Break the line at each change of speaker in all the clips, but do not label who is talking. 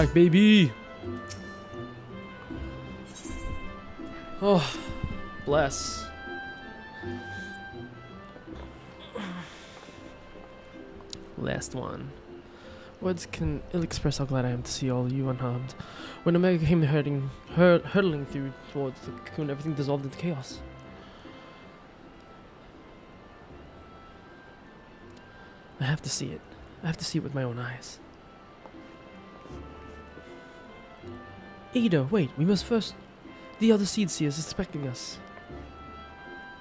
back, baby. Oh, bless. Last one. Words can ill express how glad I am to see all you unharmed. When Omega came hurtling through towards the cocoon, everything dissolved into chaos. I have to see it. I have to see it with my own eyes. Ada, wait, we must first... The other seed seer is expecting us.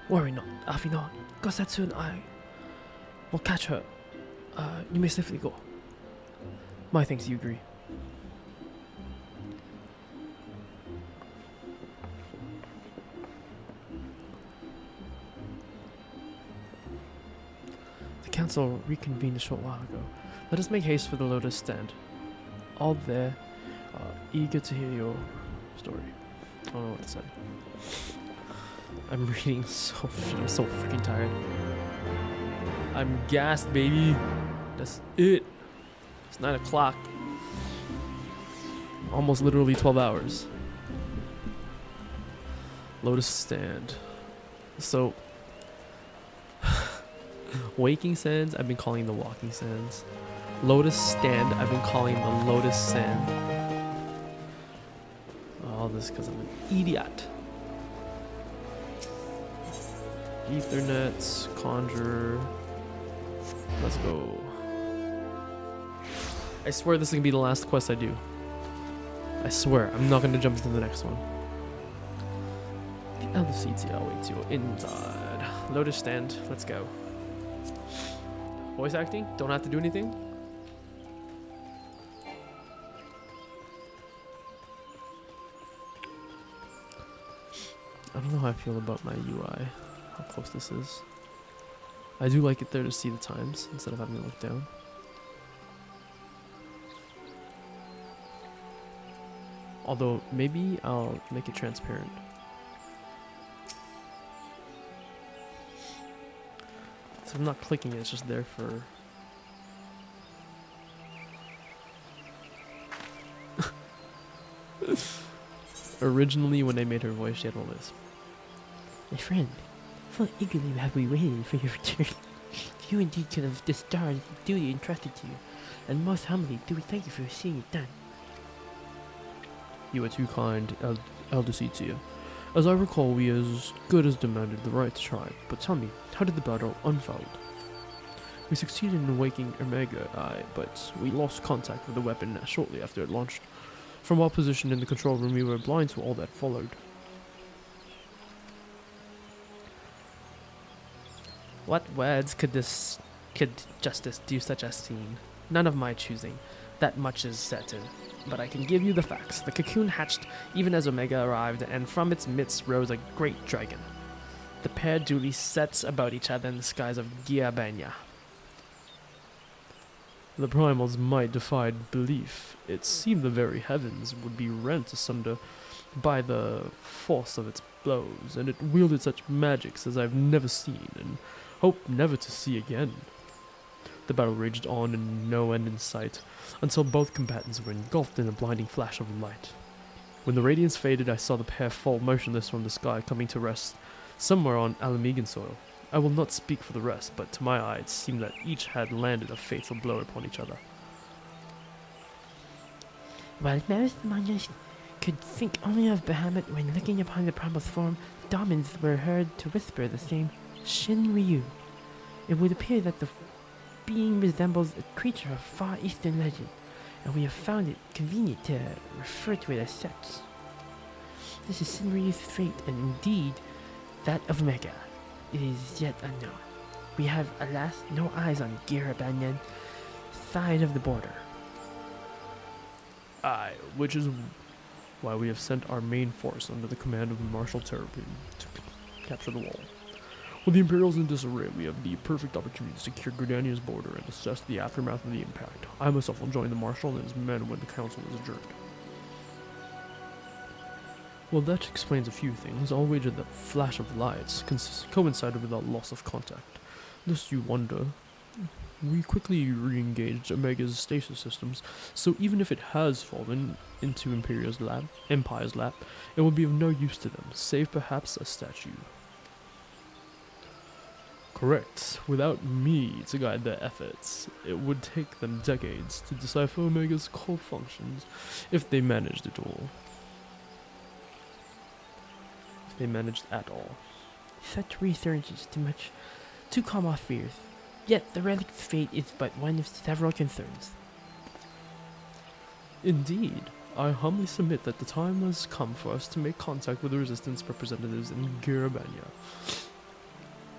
Worry not, Afinal. Gosatsu and I will catch her. You may safely go. My thanks, you agree. The council reconvened a short while ago. Let us make haste for the Lotus stand. All there are eager to hear your story. I don't know what it said. I'm reading I'm so freaking tired. I'm gassed, baby. That's it. It's 9 o'clock. Almost literally 12 hours. Lotus stand. So, waking sands, I've been calling the walking sands. Lotus stand, I've been calling the lotus sand. All this because I'm an idiot. Ethernets, conjure. Let's go. I swear this is gonna be the last quest I do. I swear, I'm not gonna jump into the next one. The Elder Seeds awaits you inside. Lotus stand, let's go. Voice acting? Don't have to do anything? I don't know how I feel about my UI, how close this is. I do like it there to see the times instead of having to look down. Although, maybe I'll make it transparent. So I'm not clicking it, it's just there for... Originally, when I made her voice, she had all this.
My friend, how eagerly have we waited for your return. You indeed could have discharged the duty entrusted to you, and most humbly do we thank you for seeing it done.
You are too kind, Elder Seetsia. As I recall, we as good as demanded the right to try, but tell me, how did the battle unfold? We succeeded in waking Omega, but we lost contact with the weapon shortly after it launched. From our position in the control room, we were blind to all that followed. What words could justice do such a scene? None of my choosing. That much is certain. But I can give you the facts. The cocoon hatched even as Omega arrived, and from its midst rose a great dragon. The pair duly set about each other in the skies of Giabanya. The primal's might defied belief. It seemed the very heavens would be rent asunder by the force of its blows, and it wielded such magics as I've never seen, and hope never to see again. The battle raged on and no end in sight, until both combatants were engulfed in a blinding flash of light. When the radiance faded, I saw the pair fall motionless from the sky, coming to rest somewhere on Alamegan soil. I will not speak for the rest, but to my eye it seemed that each had landed a fatal blow upon each other.
While most monsters could think only of Bahamut when looking upon the primal's form, Domins were heard to whisper the same Shinryu. It would appear that the being resembles a creature of far eastern legend, and we have found it convenient to refer to it as such. This is Shinryu's fate, and indeed that of Omega. It is yet unknown. We have, alas, no eyes on Girabanyan side of the border.
Aye, which is why we have sent our main force under the command of Marshal Terrapin to capture the wall. With the Imperials in disarray, we have the perfect opportunity to secure Gridania's border and assess the aftermath of the impact. I myself will join the Marshal and his men when the council is adjourned. Well, that explains a few things. I'll wager that flash of lights coincided with our loss of contact. Lest you wonder, We quickly re-engaged Omega's stasis systems, so even if it has fallen into Empire's lap, it will be of no use to them, save perhaps a statue. Correct. Without me to guide their efforts, it would take them decades to decipher Omega's core functions, if they managed it all. If they managed at all.
Such research is too calm our fears. Yet the relic's fate is but one of several concerns.
Indeed. I humbly submit that the time has come for us to make contact with the Resistance representatives in Garabania.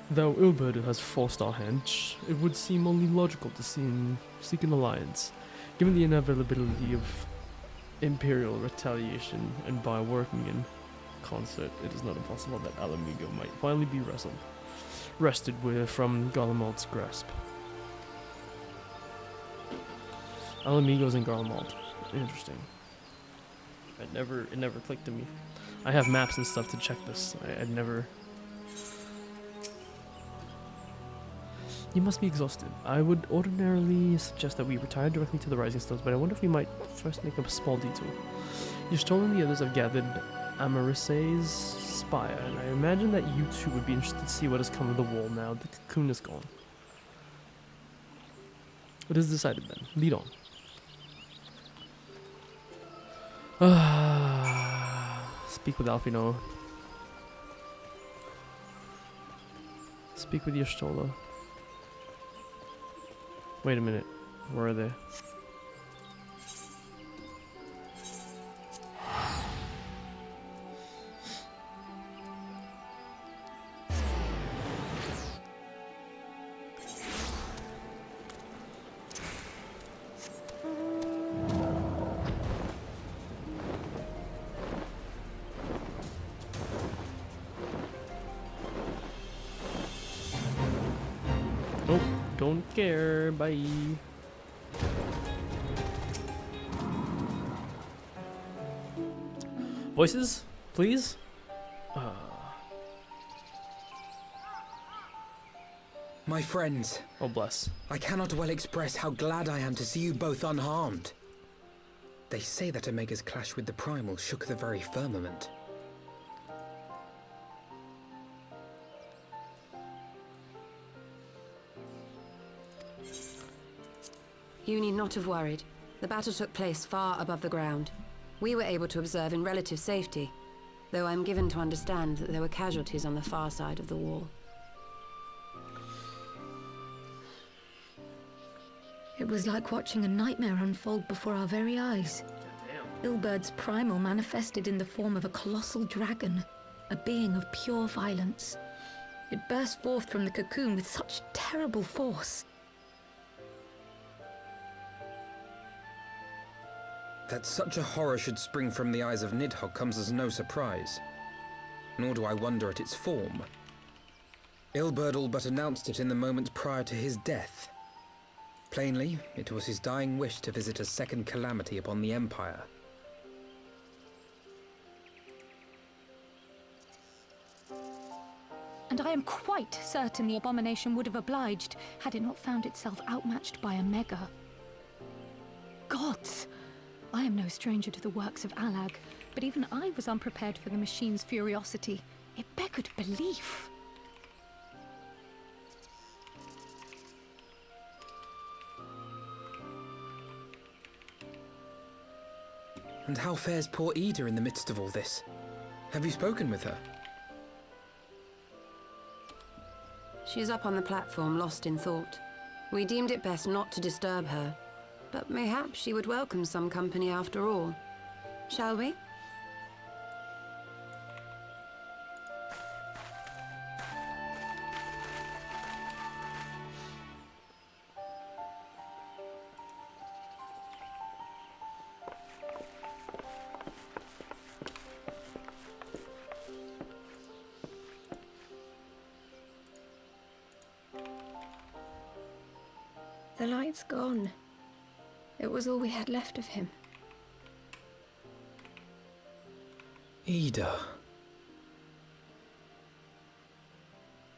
Though Ilberd has forced our hand, it would seem only logical to seek an alliance, given the inevitability of Imperial retaliation, and by working in concert, it is not impossible that Alamigo might finally be wrested from Garlemald's grasp. Alamigos and Garlemald. Interesting. It never clicked to me. I have maps and stuff to check this. I'd never... You must be exhausted. I would ordinarily suggest that we retire directly to the Rising Stones, but I wonder if we might first make a small detour. Yashtol and the others have gathered Amarise's spire, and I imagine that you two would be interested to see what has come of the wall now the cocoon is gone. It is decided then. Lead on. Speak with Alfino. Speak with Yashtola. Wait a minute. Where are they? Nope, don't care, bye. Voices, please?
My friends,
Oh bless.
I cannot well express how glad I am to see you both unharmed. They say that Omega's clash with the Primal shook the very firmament.
You need not have worried. The battle took place far above the ground. We were able to observe in relative safety, though I'm given to understand that there were casualties on the far side of the wall.
It was like watching a nightmare unfold before our very eyes. Ilberd's primal manifested in the form of a colossal dragon, a being of pure violence. It burst forth from the cocoon with such terrible force.
That such a horror should spring from the eyes of Nidhogg comes as no surprise. Nor do I wonder at its form. Ilberd all but announced it in the moments prior to his death. Plainly, it was his dying wish to visit a second calamity upon the Empire.
And I am quite certain the abomination would have obliged had it not found itself outmatched by Omega. Gods! I am no stranger to the works of Alag, but even I was unprepared for the machine's furiosity. It beggared belief.
And how fares poor Ida in the midst of all this? Have you spoken with her?
She's up on the platform, lost in thought. We deemed it best not to disturb her, but mayhaps she would welcome some company after all. Shall we?
The light's gone. It was all we had left of him.
Ida.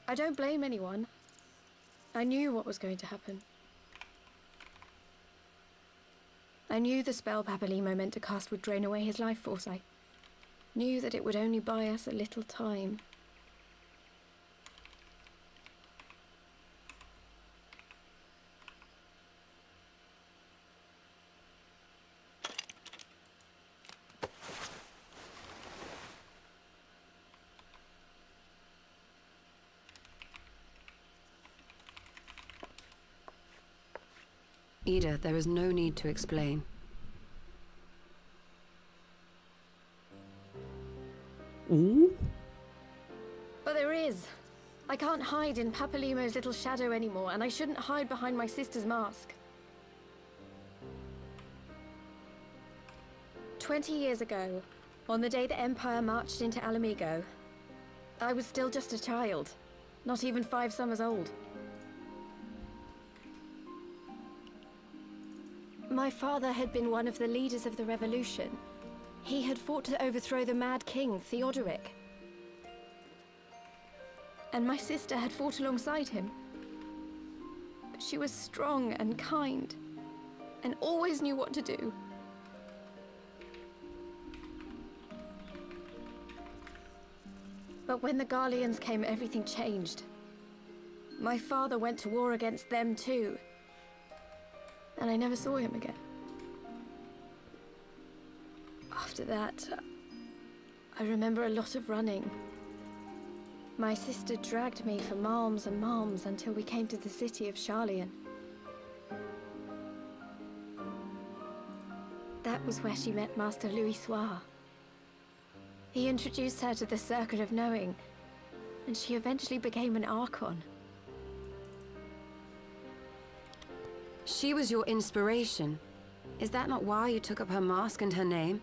I don't blame anyone. I knew what was going to happen. I knew the spell Papalimo meant to cast would drain away his life force. I knew that it would only buy us a little time.
Ida, there is no need to explain.
Ooh?
But there is. I can't hide in Papalimo's little shadow anymore, and I shouldn't hide behind my sister's mask. 20 years ago, on the day the Empire marched into Alamigo, I was still just a child, not even 5 summers old. My father had been one of the leaders of the revolution. He had fought to overthrow the Mad King, Theodoric. And my sister had fought alongside him. But she was strong and kind, and always knew what to do. But when the Garleans came, everything changed. My father went to war against them too. And I never saw him again. After that, I remember a lot of running. My sister dragged me for malms and malms until we came to the city of Charlian. That was where she met Master Louis Soir. He introduced her to the Circle of Knowing, and she eventually became an Archon.
She was your inspiration. Is that not why you took up her mask and her name?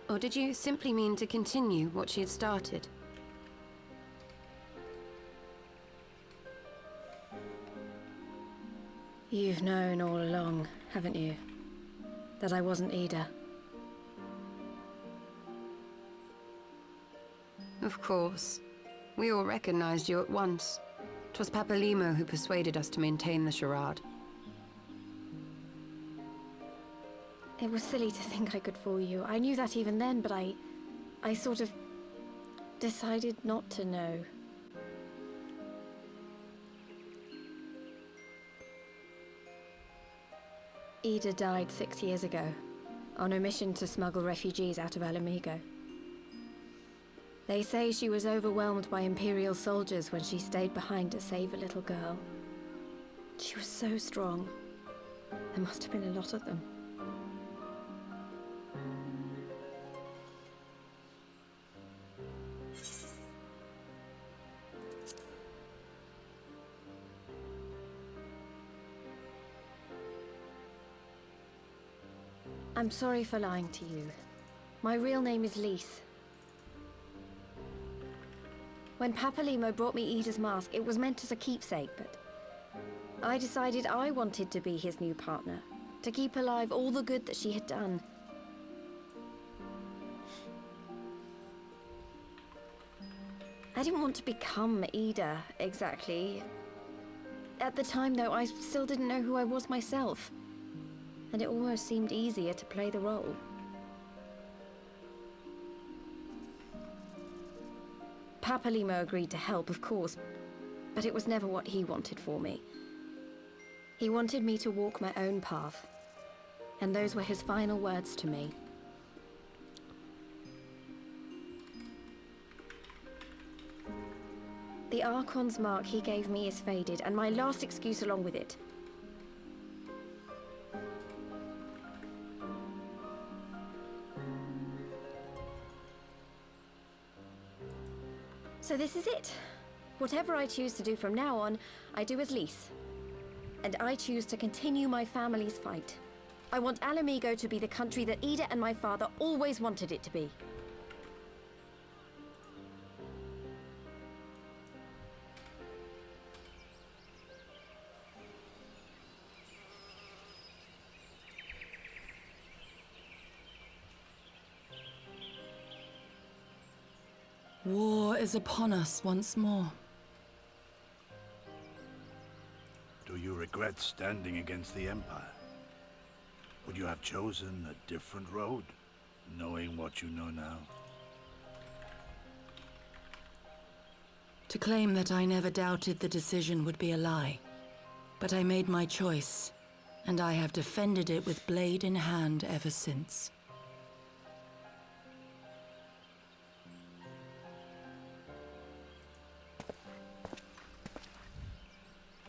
Or did you simply mean to continue what she had started?
You've known all along, haven't you? That I wasn't Ida.
Of course. We all recognized you at once. 'Twas Papalimo who persuaded us to maintain the charade.
It was silly to think I could fool you. I knew that even then, but I sort of decided not to know. Ida died 6 years ago, on a mission to smuggle refugees out of Alamigo. They say she was overwhelmed by Imperial soldiers when she stayed behind to save a little girl. She was so strong. There must have been a lot of them. I'm sorry for lying to you. My real name is Lise. When Papalimo brought me Ida's mask, it was meant as a keepsake, but I decided I wanted to be his new partner, to keep alive all the good that she had done. I didn't want to become Ida, exactly. At the time, though, I still didn't know who I was myself, and it almost seemed easier to play the role. Papalimo agreed to help, of course, but it was never what he wanted for me. He wanted me to walk my own path, and those were his final words to me. The Archon's mark he gave me is faded, and my last excuse along with it. So this is it. Whatever I choose to do from now on, I do as Lise. And I choose to continue my family's fight. I want Alamigo to be the country that Ida and my father always wanted it to be.
War is upon us once more.
Do you regret standing against the Empire? Would you have chosen a different road, knowing what you know now?
To claim that I never doubted the decision would be a lie. But I made my choice, and I have defended it with blade in hand ever since.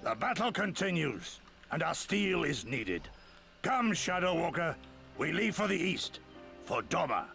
The battle continues, and our steel is needed. Come, Shadow Walker, we leave for the east, for Doma.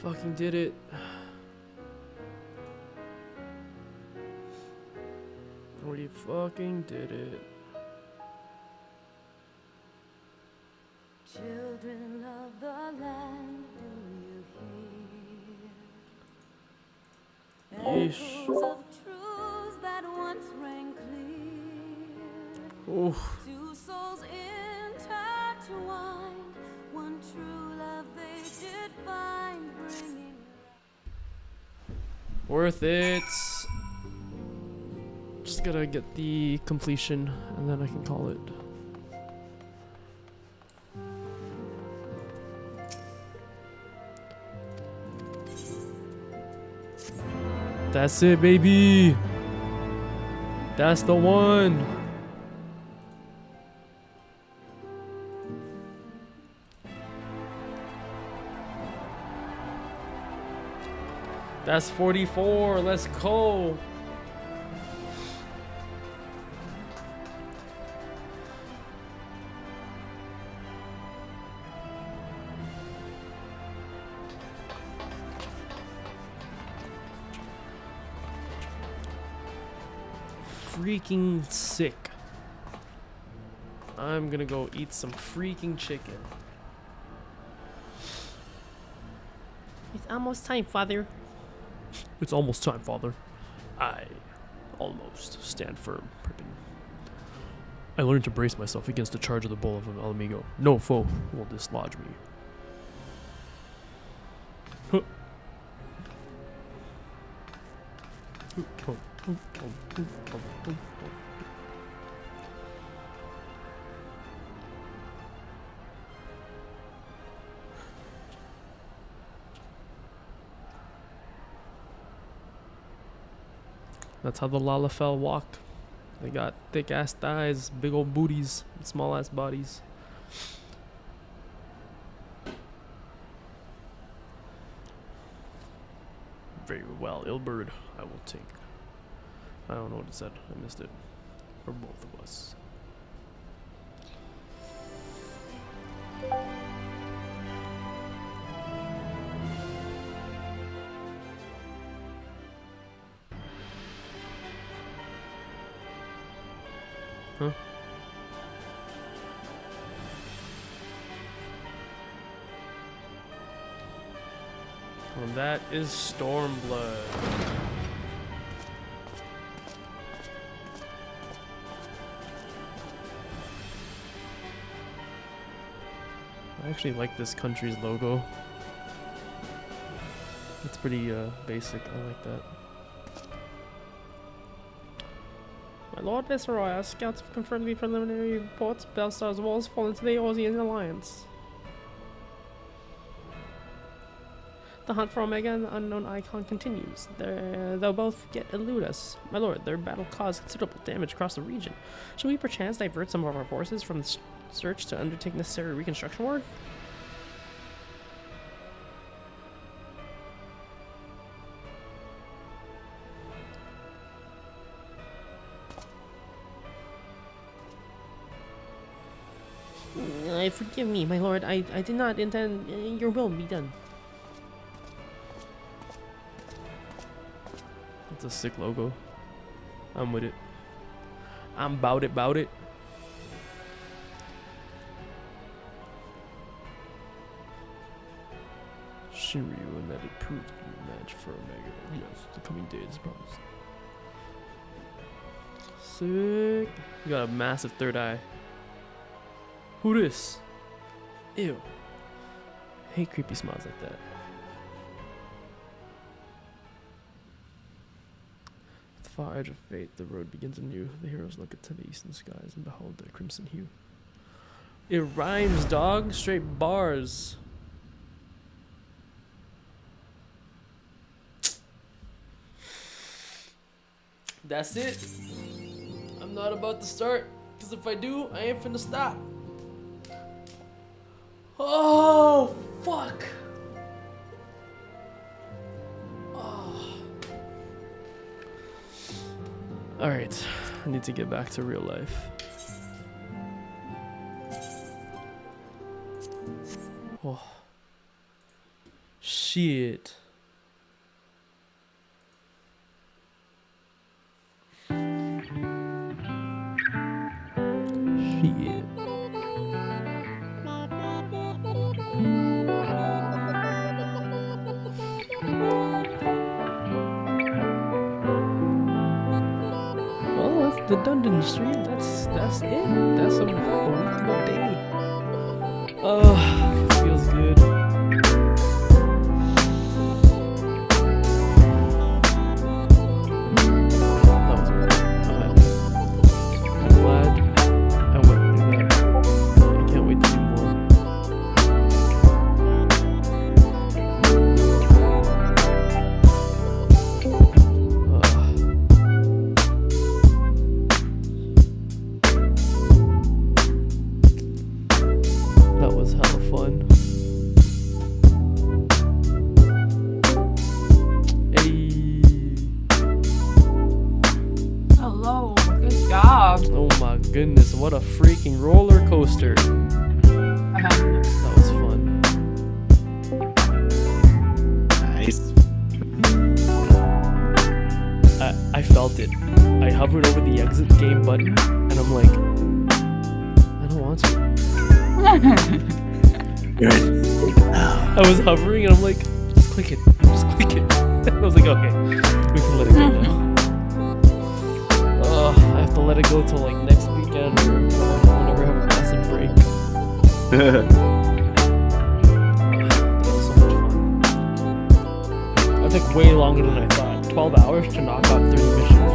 Fucking did it. We fucking did it.
Children of the land, do you hear?
Yeesh.
Echoes of truths that once rang clear.
Oof.
Two souls intertwined, one true love they did find, bringing
Worth it. Just gotta get the completion and then I can call it. That's it, baby. That's the one. That's 44. Let's go. Freaking sick. I'm gonna go eat some freaking chicken.
It's almost time, Father.
It's almost time, Father. I almost stand firm, Prippen. I learned to brace myself against the charge of the bull of Alamigo. No foe will dislodge me. Huh. That's how the Lalafell walk. They got thick ass thighs, big old booties, and small ass bodies. Very well, Ilberd, I will take. I don't know what it said. I missed it. For both of us. Huh? Well, that is Stormblood. I actually like this country's logo. It's pretty basic. I like that. My Lord Viceroy, our scouts have confirmed the preliminary reports. Belstar's walls fall into the Orsian alliance. The hunt for Omega and the unknown icon continues. They'll both elude us. My lord, their battle caused considerable damage across the region. Should we perchance divert some of our forces from the search to undertake necessary reconstruction work? Forgive me, my lord. I did not intend. Your will be done. It's a sick logo. I'm with it. I'm bout it, bout it. Shinryu, and that it proved to be a match for Omega. Yes, the coming days promised. Sick. You got a massive third eye. Who this? Ew. Hate creepy smiles like that. At the far edge of fate, the road begins anew. The heroes look into the eastern skies and behold their crimson hue. It rhymes, dog. Straight bars. That's it. I'm not about to start, because if I do, I ain't finna stop. Oh, fuck. Oh. Alright, I need to get back to real life. Oh. Shit. Shit. Well, that's the dungeon stream. That's it. That's a weekly day. Oh, feels good. That was worth it. I'm happy. I'm glad I went to do that. I can't wait to do more. That was hella fun. Hey.
Hello, good job.
Oh my goodness, what a freaking roller coaster. That was fun.
Nice.
I felt it. I hovered over the exit game button and I'm like, I don't want to.
Good.
I was hovering and I'm like, just click it. Just click it. I was like, okay, we can let it go now. I have to let it go till like next weekend or whenever I have a massive break. That was so much fun. That took way longer than I thought. 12 hours to knock out 30 missions.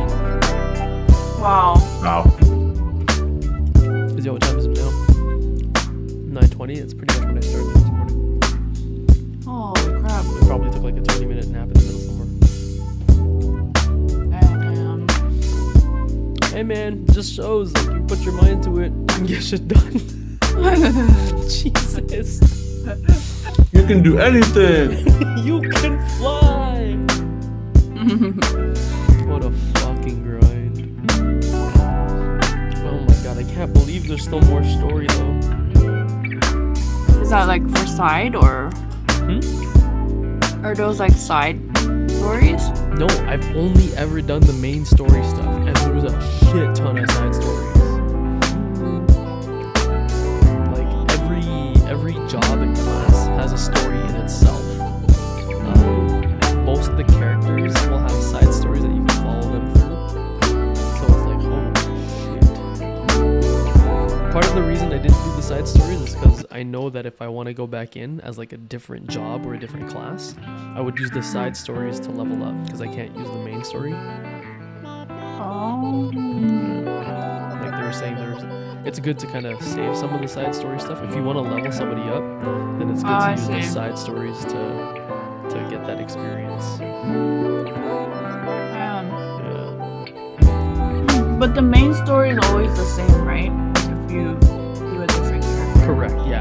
Wow.
Wow.
Is what time is it now? 9:20. It's pretty much when I started this morning.
Holy crap.
I probably took like a 20-minute nap in the middle somewhere. Hey man, just shows like you put your mind to it and get shit done. Jesus.
You can do anything.
You can fly. What a fucking grind. Oh my god, I can't believe there's still more story though.
Is that like for side or? Are those like side stories?
No, I've only ever done the main story stuff, and there was a shit ton of side stories. Like every job and class has a story in itself. Most of the characters will have side stories that you can follow them through. So it's like, holy shit. Part of the reason I didn't do the side stories is because I know that if I want to go back in as like a different job or a different class, I would use the side stories to level up because I can't use the main story.
Oh.
Like they were saying, it's good to kind of save some of the side story stuff. If you want to level somebody up, then it's good
Oh,
to
I
use the
see.
side stories to get that experience. Yeah.
But the main story is always the same, right? If you do a different character.
Correct. Yeah.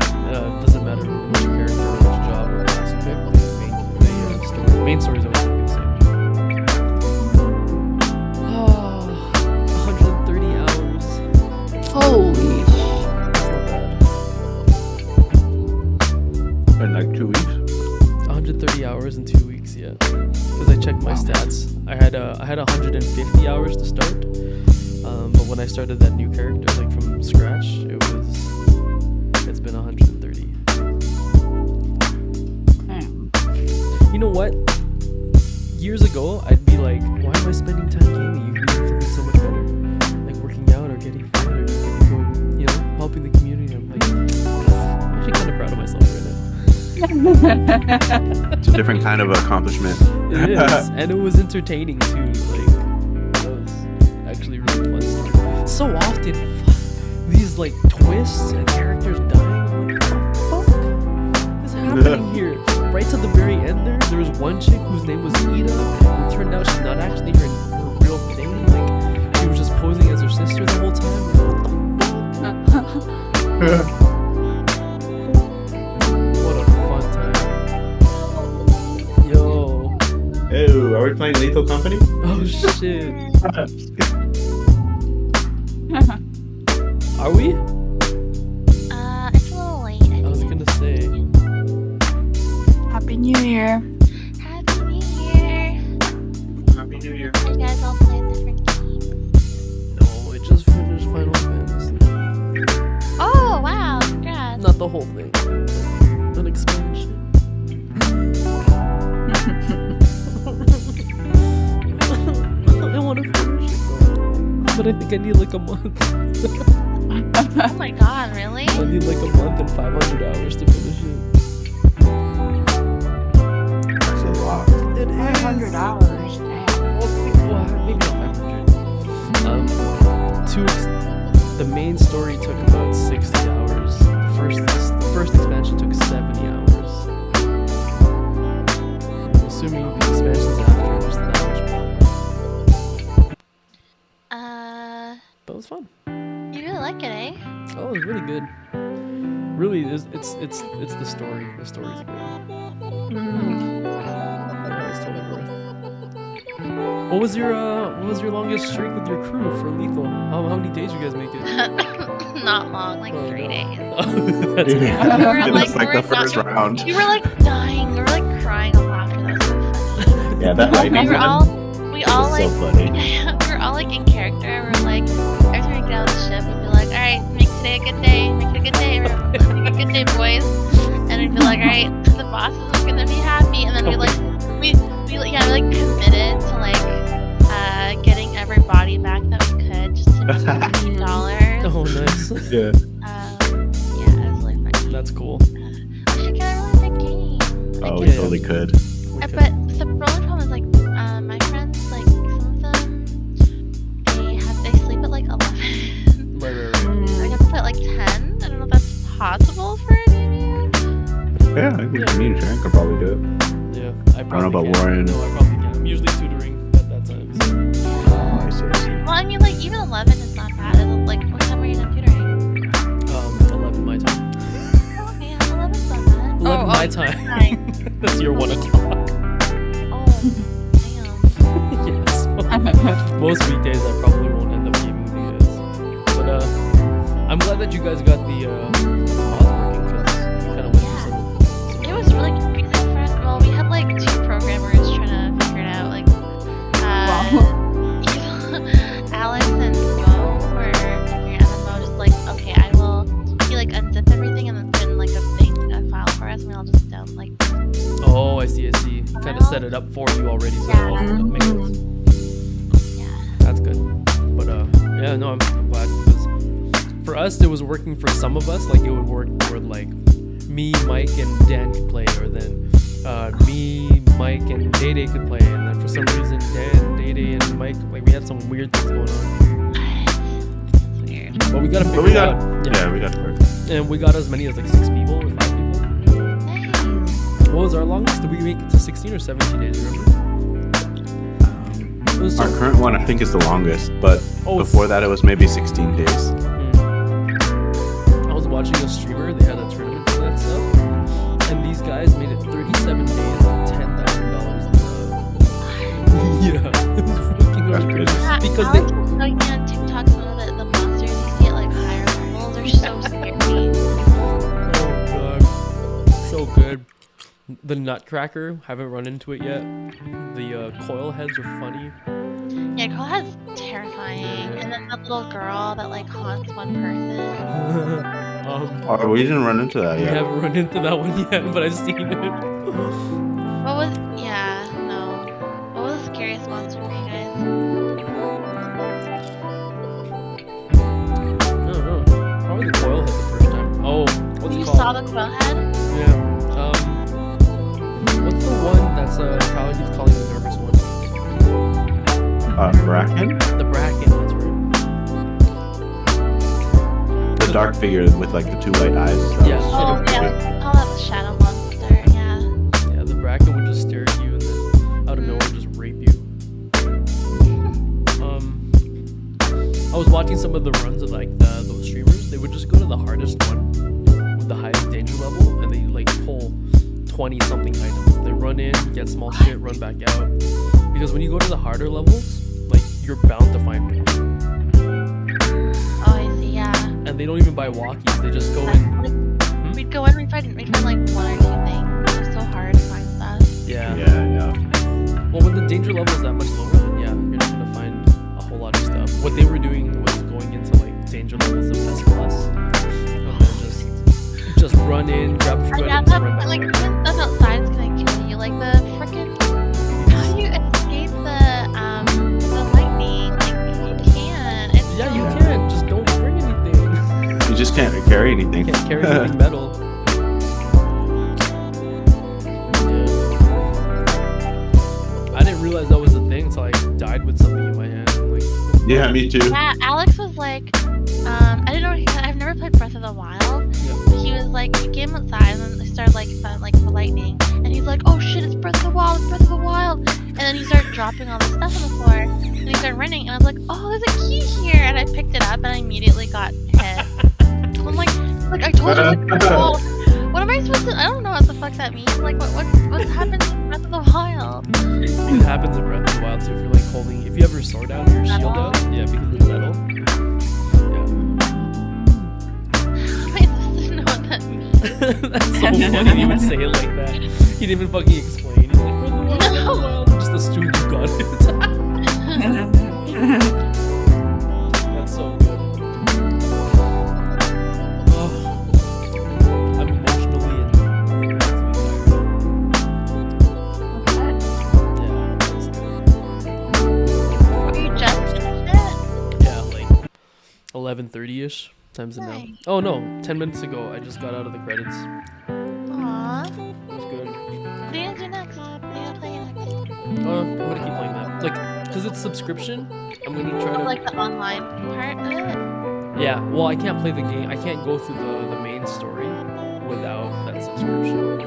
Doesn't matter which character or which job or class you pick. The main story is always going to be the same. Oh, 130 hours.
Holy
In like 2 weeks.
130 hours in 2 weeks, yeah. Because I checked my stats. I had 150 hours to start. But when I started that new character, like from scratch, it's been 130. You know what? Years ago, I'd be like, why am I spending time gaming? You can do something so much better. Like working out or getting fit or going, helping the community. I'm like, I'm actually kind of proud of myself right now.
It's a different kind of accomplishment.
It is. And it was entertaining too. Like, that was actually really fun stuff. So often, these like twists and characters dying. I'm like, what the fuck is happening here? Right to the very end there was one chick whose name was Ida, and it turned out she's not actually her real name. Like, she was just posing as her sister the whole time. What a fun time. Yo.
Ew, are we playing Lethal Company?
Oh shit. Are we?
It's a little late.
I was gonna say.
Happy New Year.
Happy New Year.
Happy New Year.
You guys all playing different games?
No, I just finished Final Fantasy.
Oh, wow. Congrats.
Not the whole thing. An expansion. I want to finish it, but I think I need like a month.
Oh my god, really?
I need like a month and 500 hours to finish it.
That's a lot.
It
500 hours.
Well, maybe not 500. The main story took about 60 hours. The first expansion took 70 hours. I'm assuming the expansions after are just that much more. But it was fun.
You really like it, eh?
Oh, it was really good. Really, it's the story. The story's good. Yeah, it's totally worth. What was your longest streak with your crew for Lethal? How many days you guys make it?
Not long, like 3 days.
That's
We were
It's like the first round.
We were like dying. We were like crying of laughter. That was so funny.
Yeah, that lightning
We
one
all
was
like,
so funny.
we were all like in character. We were like, every time we get out of the ship, we'd be like, all right, make today a good day. Make it a good day. Make it a good day, boys. And we'd be like, all right, the boss is gonna be happy. And then we committed to like getting every body back that we could just to make $15.
Oh, nice.
Yeah.
Yeah, it was really funny.
That's cool.
We should get a really big game.
Oh, we
Yeah.
totally could.
But the only problem is like my friends, like some of them, they sleep at like 11.
Right.
I have to play at like 10. I don't know if that's possible for any of you.
Yeah, I think me and Sharon could probably do it.
Yeah,
I don't know about Warren.
No, I probably can. I'm usually tutoring at that time. So.
Oh, I see.
Well, I mean, like even 11 is not bad. Like what time are you done tutoring?
11 my time.
Oh yeah, 11's not bad.
11 my time.
Fine.
That's your 1 o'clock.
Oh, damn.
Yes. Most weekdays I probably won't end up gaming these. But I'm glad that you guys got the mod working because you kind of went through some.
It was really confusing for us. Well, we had like 2 programmers trying to figure it out. Like, Alex and Mo were figuring it out, and Mo just like, okay, he like unzip everything and then put in like a file for us, and we all just down like.
Oh, I see. Kind of set it up for you already, so
Yeah.
that makes sense.
Yeah.
That's good. But yeah, no, I'm glad because for us it was working for some of us. Like it would work where like me, Mike, and Dan could play, or then me, Mike, and Day could play, and then for some reason Dan, Day, Mayday and Mike, like we had some weird things going on.
It's weird.
But we gotta
But
figure
we
it
got,
out.
yeah, we got to work.
And we got as many as like 6 people or 5 people. What was our longest? Did we make it to 16 or 17 days, remember? It was
Our
so-
current one, I think, is the longest, but
Oh,
before that, it was maybe 16 days.
I was watching a streamer, they had a tournament for that stuff, and these guys made it 37 days and $10,000 in yeah, it was fucking
That's
crazy.
crazy.
Yeah,
Because
I
they,
like showing me on TikTok some of the monsters you see at like higher levels are so scary.
oh god, so good. The Nutcracker, haven't run into it yet. The coil heads are funny.
Yeah, Girl has terrifying. And then that little girl that like haunts one person.
Oh, we didn't run into that
We
yet.
haven't run into that one yet, but I've seen it.
What was no. What was the scariest monster for you guys?
I don't know. Probably the coil head the first time. Oh, what's
You
it called?
saw the quill head?
Yeah. What's the one that's Tyler keeps calling the nervous one?
Bracken?
The Bracken, that's right.
The dark figure with like the 2 white eyes. That
Yeah.
was
Oh
super
yeah,
creepy.
we call that the shadow monster, yeah.
Yeah, the Bracken would just stare at you and then out of nowhere just rape you. I was watching some of the runs of like those streamers. They would just go to the hardest one with the highest danger level, and they like pull 20 something items. They run in, get small shit, run back out. Because when you go to the harder levels, like you're bound to find more.
Oh, I see, yeah.
And they don't even buy walkies. They just go in.
Like, we'd go in, we'd find like 1 or 2 things. It was so hard to find stuff.
Yeah.
Yeah.
Well, when the danger level is that much lower, then yeah, you're not gonna find a whole lot of stuff. What they were doing was going into like danger levels of S+, and then just run in, grab a few
Yeah,
items,
that,
and run back
like,
out.
stuff outside is gonna kill you. Like the frickin' how do you escape the lightning? Like you can't. It's
Yeah, you
so-
can. Just don't bring anything.
You just can't carry anything.
You can't carry anything metal. Yeah. I didn't realize that was a thing until I died with something in my hand. I'm like,
Yeah, me too.
Yeah, Alex was like, I didn't know. I've never played Breath of the Wild. But he was like, we came outside and then they started like the lightning, and he's like, oh shit, it's Breath of the Wild, it's Breath of the Wild, and then he started dropping all this stuff on the floor, and he started running, and I was like, oh, there's a key here, and I picked it up, and I immediately got hit. I'm like I told you, like, Breath of the Wild. What am I supposed to? I don't know what the fuck that means. Like, what happens in Breath of the Wild?
it happens in Breath of the Wild too. If you're like holding, if you have your sword out or your shield out, yeah, because of the metal.
How am I supposed to know what that means?
That's so funny. He would say it like that. He didn't even fucking explain. He's like, Breath of the Wild. Just assumed you got it. That's so good. Oh, I'm emotionally and mentally tired. Yeah, that's good.
Were you just finished it?
Yeah, like 11:30ish times the now.
Nice.
Oh no, 10 minutes ago I just got out of the credits.
Aww.
It was good.
What are you gonna do next? What are you gonna play next?
I'm gonna keep playing that. Like, cause it's subscription. I'm gonna try to.
Like the online part of it?
Yeah. Well, I can't play the game. I can't go through the main story without that subscription.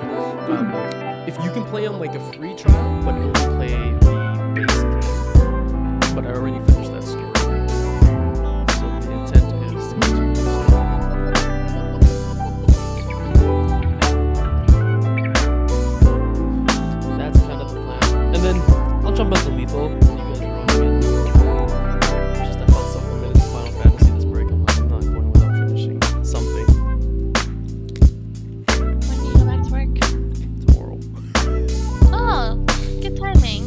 If you can play on like a free trial, but only play the base game. But I already finished that story. So the intent is to continue the story. That's kind of the plan. And then I'll jump out to Lethal when you guys are on again. Just I felt so committed to Final Fantasy this break. I'm like, I'm not going without finishing something.
When do you go back to work?
Tomorrow.
Oh, good timing.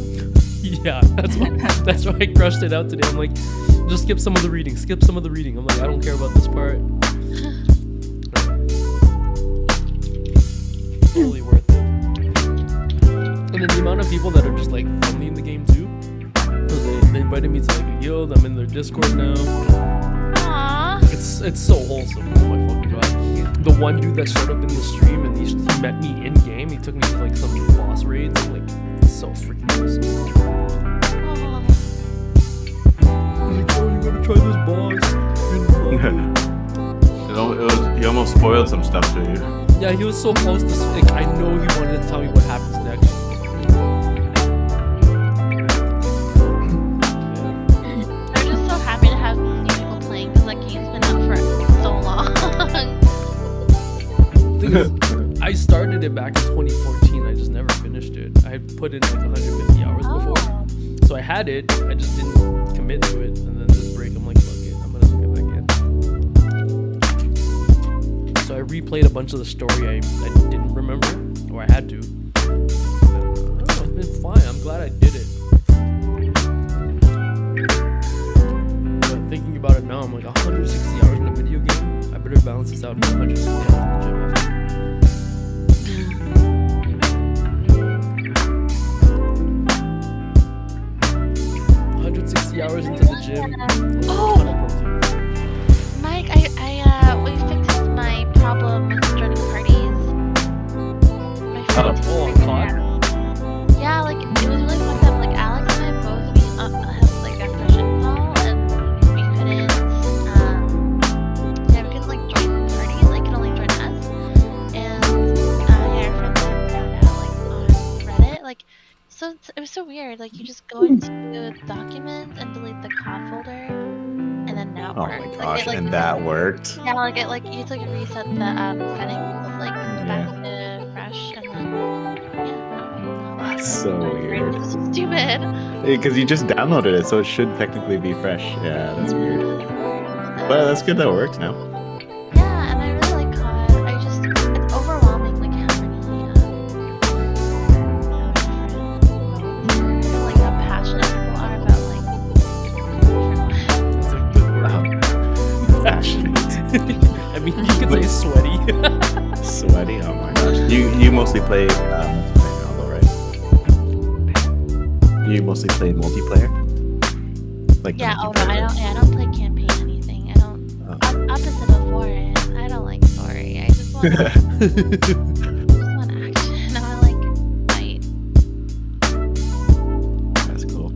Yeah, that's why I crushed it out today. I'm like, just skip some of the reading. Skip some of the reading. I'm like, I don't care about this part. Totally worth it. And then the amount of people that are just like friendly in the game too. So they invited me to like a guild. I'm in their Discord now.
Aww.
It's so wholesome. Oh my fucking god. The one dude that showed up in the stream and he met me in game. He took me to like some boss raids. I'm like, it's so freaking awesome.
Aww.
spoiled some stuff to you.
Yeah, he was so close to. Like, I know he wanted to tell me what happens next.
I'm just so happy to have new people playing because that game's been out for so long.
Thing is, I started it back in 2014. I just never finished it. I had put in like 150 hours before, so I had it. I just didn't commit to it, and then this break, I'm like, fuck it, I'm gonna get back in. So I replayed a bunch of the story I didn't remember, or I had to. And, it's been fine. I'm glad I did it. But thinking about it now, I'm like 160 hours in a video game. I better balance this out with 160 hours in the gym after. 160 hours into the gym.
Oh, Mike, we fixed my problem with joining parties. My friend.
COD?
Yeah, like it was really fucked up. Like Alex and I both had like a fresh install, and we couldn't. Yeah, we couldn't like join parties. Like could only join us. And yeah, our friends found out like on Reddit. Like, so it was so weird. Like you just go into documents and delete the COD folder, and then now it
Oh
works.
my
Like,
gosh,
it, like,
and that worked.
yeah, like it like you had to like reset the settings like back to fresh, and then yeah.
That's so weird.
It's so stupid.
Because you just downloaded it, so it should technically be fresh. Yeah, that's weird. But that's good that it works now.
Yeah, and I really like COD. It's overwhelming like how many like how passionate people are about like
That's a good word.
Passionate.
I mean, you could say sweaty.
Sweaty? Oh my gosh. You mostly play multiplayer, though, right? You mostly play multiplayer? Like
yeah,
the
oh no,
multiplayer?
I don't play campaign anything. I don't opposite of Warren. I don't like story. I just want action. I like fight.
That's cool.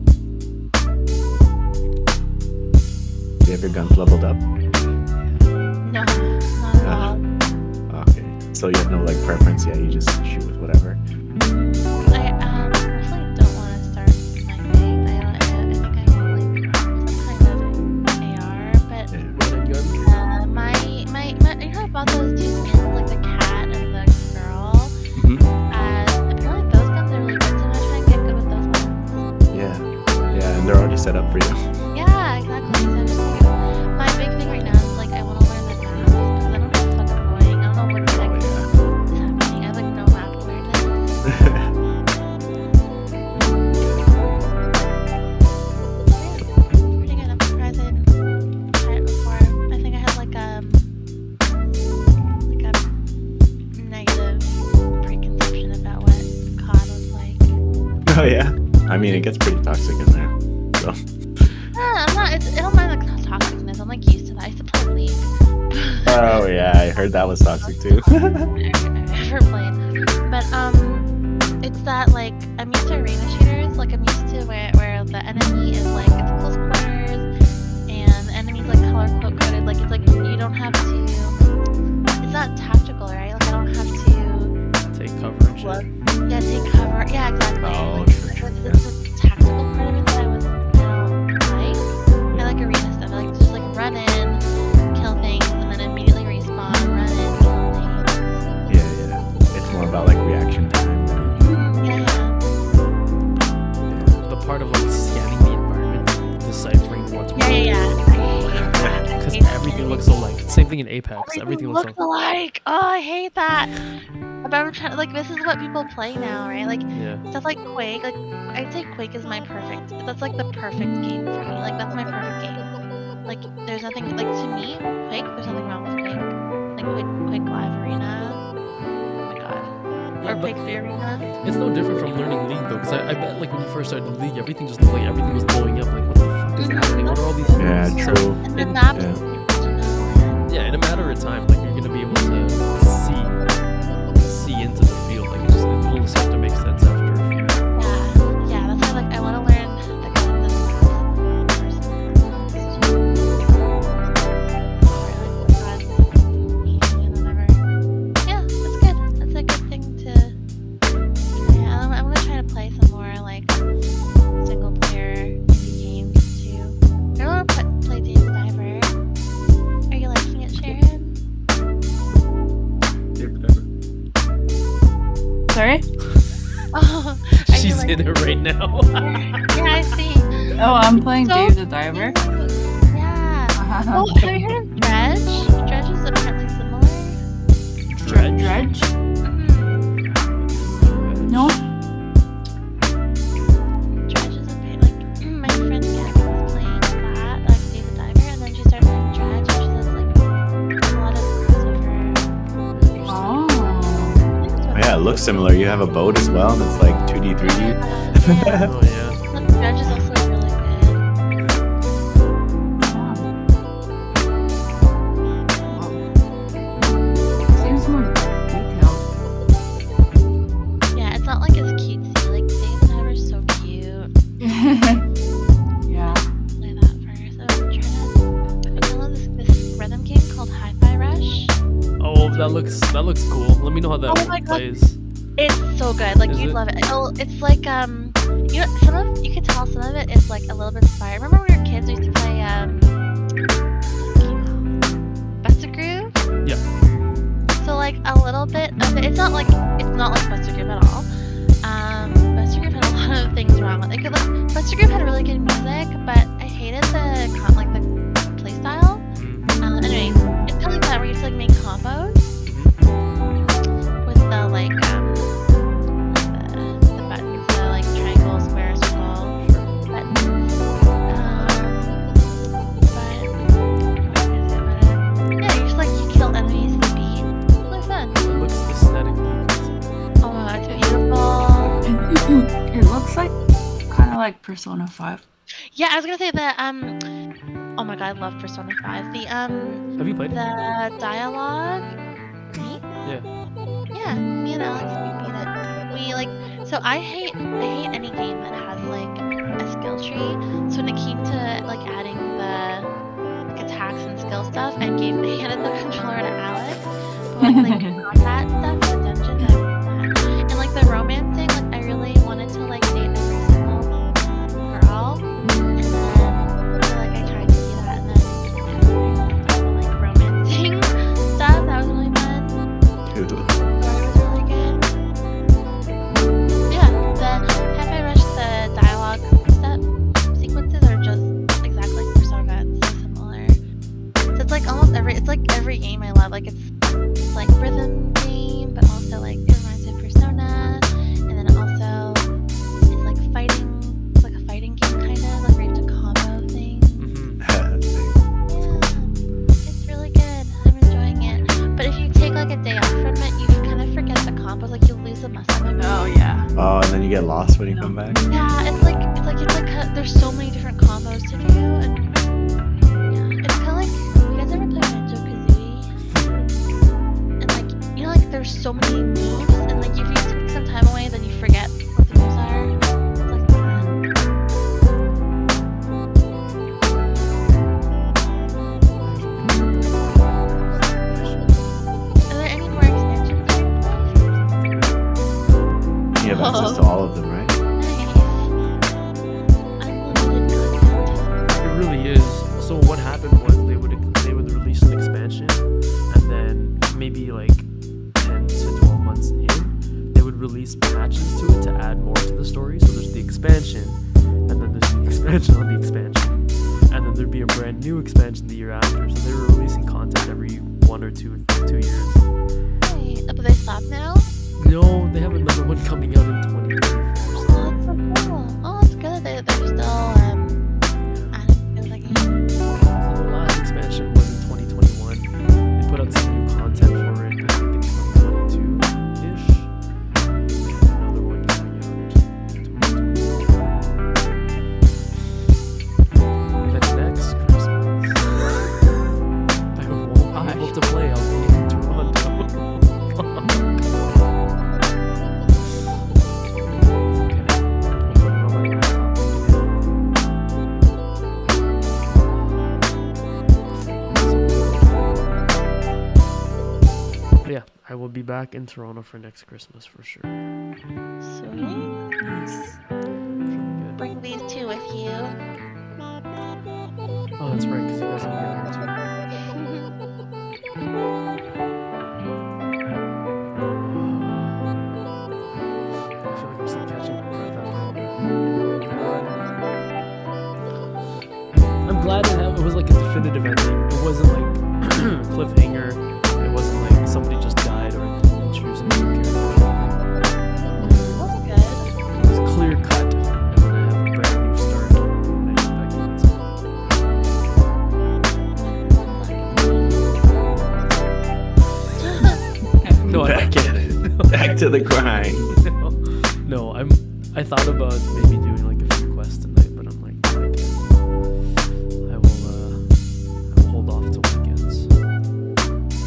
Do you have your guns leveled up?
No, not at all.
Okay. So you have no like preference yet, you just shoot with whatever.
I personally don't want to start my thing. I think I want like some kind of AR, but my you heard about those two skins, like the cat and the girl? Apparently those guns are really good, so I'm gonna try and get good with those ones.
Yeah, and they're already set up for you.
Yeah, exactly. So I'm just like, my big thing right now is like I want to learn the maps because I don't know what the fuck I'm going. I don't know what the heck is happening. I have like no map awareness. Pretty good. I'm surprised I didn't try it before. I think I had like a negative preconception about what COD was like.
Oh yeah? I mean, it gets pretty toxic in there, so.
I'm not. I don't mind the toxicness. I'm like used to that. I used to play League.
Oh yeah, I heard that was toxic too.
I've never played, but it's that like I'm used to arena shooters. Like I'm used to where the enemy is like it's close quarters, and the enemy's like color coded. Like it's like you don't have to. It's not tactical, right? Like I don't have to
take coverage.
Yeah, take cover. Yeah, exactly.
Oh,
like,
true.
It's the tactical part of it that I don't like. I like arena stuff. I like to just like run in, kill things, and then immediately respawn, run in, kill things.
Yeah. It's more about like reaction time.
Yeah.
The part of like scanning the environment, deciphering what's
Yeah. I hate that.
Because everything looks alike. Same thing in Apex. Everything looks alike.
alike. Oh, I hate that. About trying like this is what people play now, right? Like stuff like Quake. Like I'd say Quake is my perfect. That's like the perfect game for me. Like that's my perfect game. Like there's nothing like to me Quake. There's nothing wrong with Quake. Like Quake Live Arena. Oh my god. Or Quake 3 Arena.
It's no different from learning League though, because I bet like when you first started the League, everything just looked like everything was blowing up. Like what the fuck is happening? What are all these?
Yeah,
things?
true.
And the maps.
Yeah, in a matter of time, like you're gonna be able to see into the field. Like it'll start to make sense after a few.
Yeah. That's why like I want to learn the guns and
now.
Yeah, I see.
Oh, I'm playing
So
Dave the Diver.
Yeah. Oh, have you heard of Dredge? Dredge is apparently similar.
Dredge? No?
Dredge is a bit like my friend Gabby was playing that, like Dave the Diver, and then she started playing Dredge, and she does like a lot of crossover.
Oh.
Yeah, it looks similar. You have a boat as well that's like 2D, 3D.
Yeah.
Oh yeah.
Look, Dredge is also really good.
Seems more detailed.
Yeah, it's not like as cutesy. Like Dave the Diver is so cute.
Yeah.
Play that first. I'm trying to. I downloaded this rhythm game called Hi-Fi Rush.
Oh, that looks cool. Let me know how that
Oh my God.
plays.
It's so good. Like
Is
you'd
it?
love it. Oh, it's like you know, you can tell some of it is like a little bit inspired. Remember when we were kids, we used to play Buster Groove.
Yeah.
So like a little bit of it. It's not like Buster Groove at all. Buster Groove had a lot of things wrong with it. Buster Groove had really good music, but I hated the play style. Anyway, it's kind of like that where you just like make combos with the like the buttons, the like triangle, square, circle buttons. Yeah, you just like you kill enemies to the beat. It's really fun.
It looks aesthetically.
Oh my God, it's beautiful.
It looks like kind of like Persona 5.
Yeah, I was gonna say that. Oh my God, I love Persona 5. The
Have you played it?
the dialogue. Me?
Yeah.
Yeah, me and Alex, we beat it. We like, so I hate any game that has like a skill tree. So when it came to like adding the like attacks and skill stuff, I handed the controller to Alex. But like combat stuff, the dungeon, I really that. And like the romancing, like I really wanted to like date every single girl. And then so like I tried to do that, and then yeah, like romancing stuff. That was really fun.
Cool.
Story was really good. Yeah, the Hi-Fi Rush, the dialogue sequences are just exactly like Persona. It's so similar. So it's like almost every game I love. Like it's like rhythm game, but also like it reminds me of Persona, and then also it's like fighting. It's like a fighting game kind of like where you have to combo things. Yeah, it's really good. I'm enjoying it. But if you take like a day off from it, you kind of forget the combos. Like you lose the muscle memory.
Oh yeah.
Oh, and then you get lost when you come back.
Yeah, it's like there's so many different combos to do, and yeah, it's kind of like you guys ever play Banjo Kazooie? And like you know, like there's so many moves, and like if you take some time away, then you forget what the moves are. It's like that. Are there any more extensions you can play?
You have access to all of them, right?
Unlimited content.
It really is. So what happened was they would release an expansion, and then maybe like 10 to 12 months in, they would release patches to it to add more to the story. So there's the expansion, and then there's the expansion on the expansion, and then there'd be a brand new expansion the year after. So they were releasing content every 1 or 2 years.
Wait, but they stopped now?
No, they have another one coming out in 2024.
Oh, that's so cool. Oh, that's good. They're still adding things like
So the last expansion was in 2021. They put out some new content for it, I think in 2022-ish. And they have another one coming out in 2024. And then next Christmas, I won't be able to play. I'll be in Toronto. Yeah, I will be back in Toronto for next Christmas for sure.
Sweet. Bring these two with you.
Oh, that's right, because you guys will be out here too. I feel like I'm still catching my breath after all that. glad it was like a definitive ending. It wasn't like a cliffhanger. It wasn't like somebody just died or didn't introduce a new character.
That's good.
It was clear cut, and then I have a brand new start when I get back to it. No, I can't.
Back to the grind.
No, I thought about maybe doing like a few quests tonight, but I'm like, I will hold off till weekends.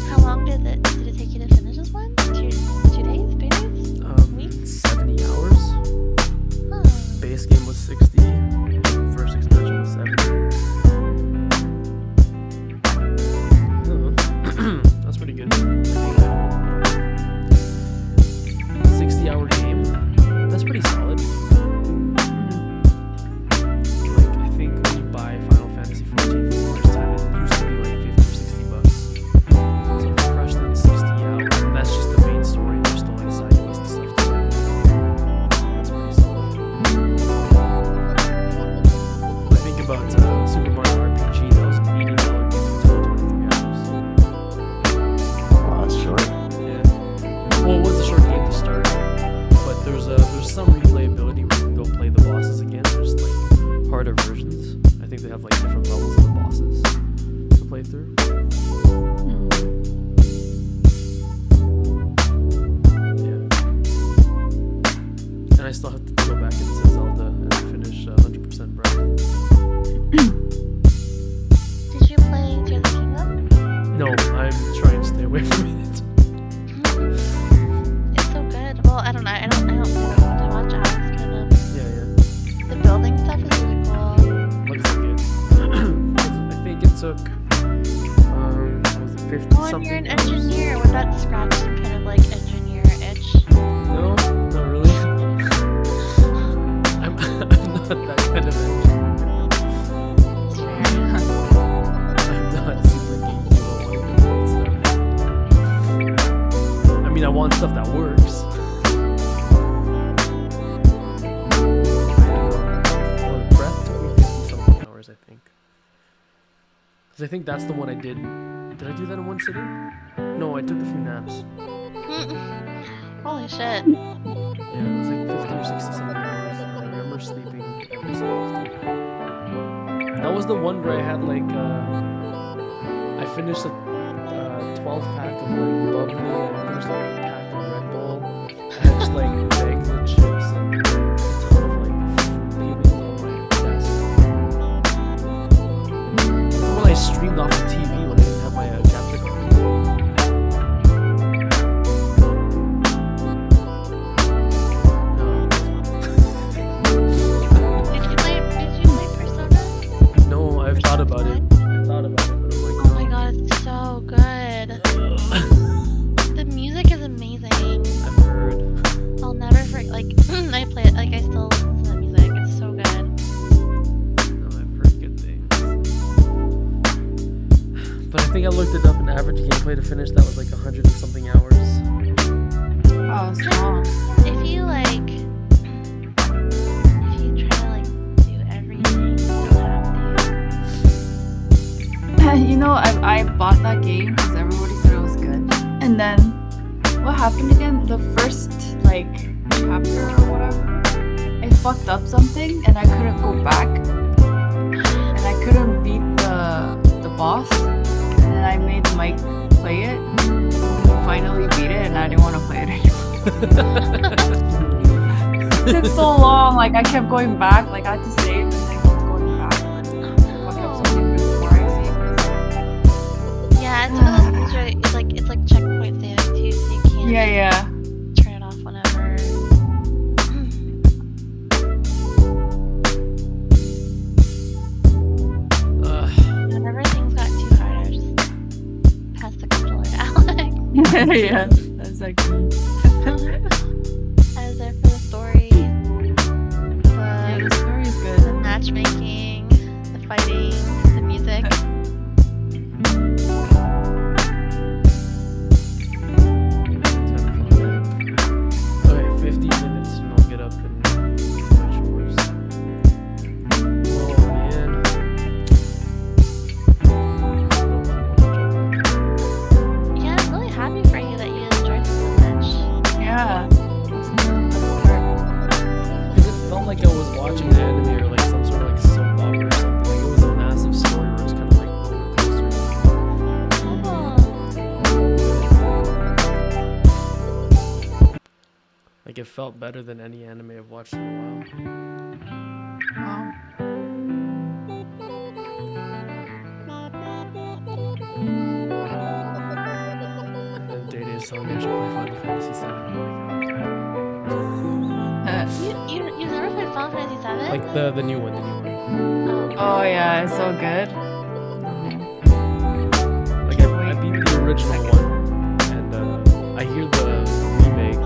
How long did it take you to finish this one? 2 days? 3 days?
70 hours.
Huh.
Base game was 60. First expansion was 70. That's pretty good. 60-hour game. That's pretty solid. Like, I think when you buy Final Fantasy XIV for the first time, it used to be like $50 or $60. So if you crush that in 60 hours, and that's just the main story, there's still like side quests and stuff too. That's pretty solid. I think about Super Mario RPG, that was an $80 game until 23 hours.
Oh, that's short.
Yeah. Well, it was a short game to start, but there's some replayability where you can go play the bosses again. There's like harder versions. I think they have like different levels of the bosses to play through. Yeah. And I still have to go back into Zelda and finish 100% Breath.
Did you play Tears of the Kingdom?
No, I'm trying to stay away from it.
It's so good. Well, I don't know. I don't know what to watch Alex, but
Yeah, yeah.
the building stuff is really cool.
Looks like it. I think it took, was it 50
Well,
something
when you're an
hours?
engineer, would that scratch some kind of like engineer itch?
No, not really. I'm not that kind of engineer.
It's fair.
I'm not super geeky about wanting to build stuff. I mean, I want stuff that works. Breath took me 50 something hours, I think. Because I think that's the one I did. Did I do that in one sitting? No, I took a few naps.
Holy shit.
Yeah, it was like 50 or 60 something hours. I remember sleeping every so often. That was the one where I had like, I finished a 12 pack of like bubbly, and I finished like a pack of Red Bull. I had just like bags of chips and a ton of like fruit peelings on my desk. Well, I streamed off the TV when I didn't have my capture card.
Did you play Persona?
No, I've thought about it. I thought about it, but I'm like,
Oh my god, it's so good. The music is amazing.
I've heard.
I'll never forget. Like, I play it. Like, I still listen to the music. It's so good.
No, I've heard good things. But I think I looked it up, and average gameplay to finish that was like 100 and something hours.
Oh, strong.
If you like, if you try to like do everything, you don't have to.
You know, I bought that game because everybody said it was good. And then, what happened again? The first, like, chapter or whatever, I fucked up something and I couldn't go back. And I couldn't beat the boss. And then I made Mike play it. And he finally beat it and I didn't want to play it anymore. It took so long, like I kept going back, like I had to save and then keep going back. Fuck up something before I save it.
Yeah, it's one of those things where it's like checkpoint saving too, so you can't
Yeah.
turn it off whenever. Whenever things got too hard, I just pass the controller to Alex.
Yeah, that's like
I was there for the story,
yeah, the story is
the
good.
matchmaking, the fighting, the music.
Okay, 50 minutes and I'll get up and do my chores. Oh man. felt better than any anime I've watched in a while.
Wow.
And then Day is telling me I should play Final Fantasy VII.
You've never played Final Fantasy VII?
Like the new one,
Oh yeah, it's so good.
Like I beat the original one, and I hear the remake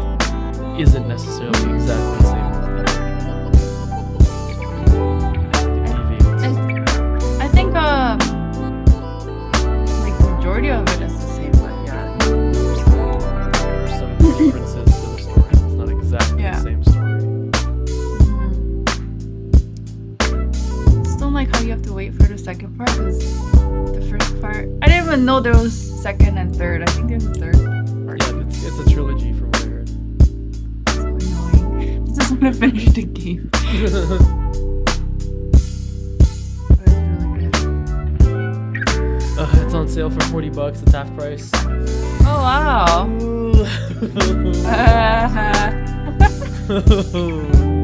isn't necessarily exactly the same as the original.
I think like the majority of it is the same, but yeah.
There are some differences to the story. It's not exactly the same story.
Still like how you have to wait for the second part, because the first part, I didn't even know there was second and third. I think there's a third part.
Yeah, it's a trilogy from what I heard.
So annoying. I just want to finish the game.
It's on sale for $40. It's half price.
Oh wow.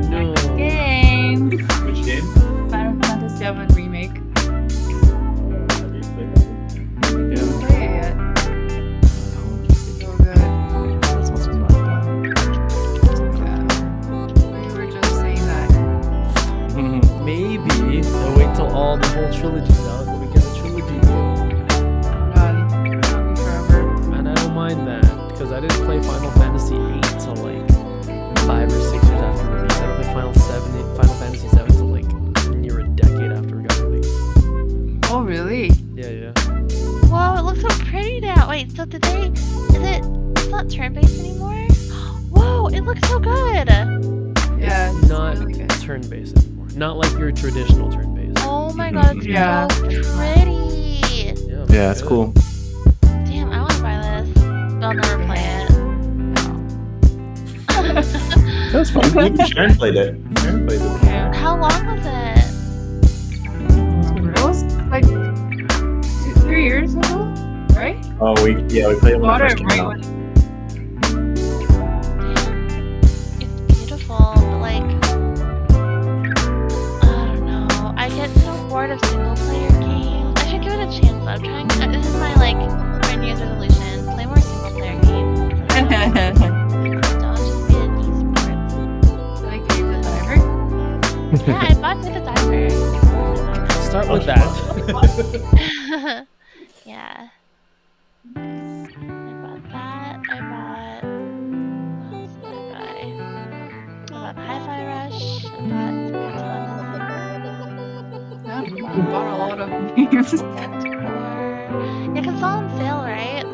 No.
Game.
Which game?
Final Fantasy VII Remake.
Have you played that?
I didn't play it yet. So good.
That's what's not done.
We were just saying that.
Maybe I'll wait till all the whole trilogy's out, then we get a trilogy deal.
Oh god, that'll be forever.
And I don't mind that, because I didn't play Final Fantasy VIII till like 5 or 6 years after release. I don't play Final Fantasy VII till like near a decade after it got released.
Oh really?
Yeah.
Whoa, it looks so pretty now. Wait, so did they? It's not turn-based anymore? Whoa, it looks so good.
Yeah,
It's not
really good.
turn-based anymore. Not like your traditional turn-based.
Oh my god, it's
Yeah.
so pretty.
Yeah, it's cool.
Damn, I want to buy this. But I'll never play it.
That was fun. Even Sharon played it. Sharon played it.
Yeah.
How long was it?
It was like 2-3 years ago, right?
Oh, we played it when
Bought
it
it
first came
right
out.
when.
It's beautiful, but like, I don't know. I get so bored of single player games. I should give it a chance. I'm trying. This is my like New Year's resolution. Play more single player games. Don't just be an esports.
Like Dave the Diver.
Yeah, I bought Dave the Diver.
Start with that.
Yeah. I bought that. I bought. What else did I buy? I bought Hi-Fi Rush. I bought.
Yeah, we bought a lot of games.
Yeah, cause it's all on sale, right?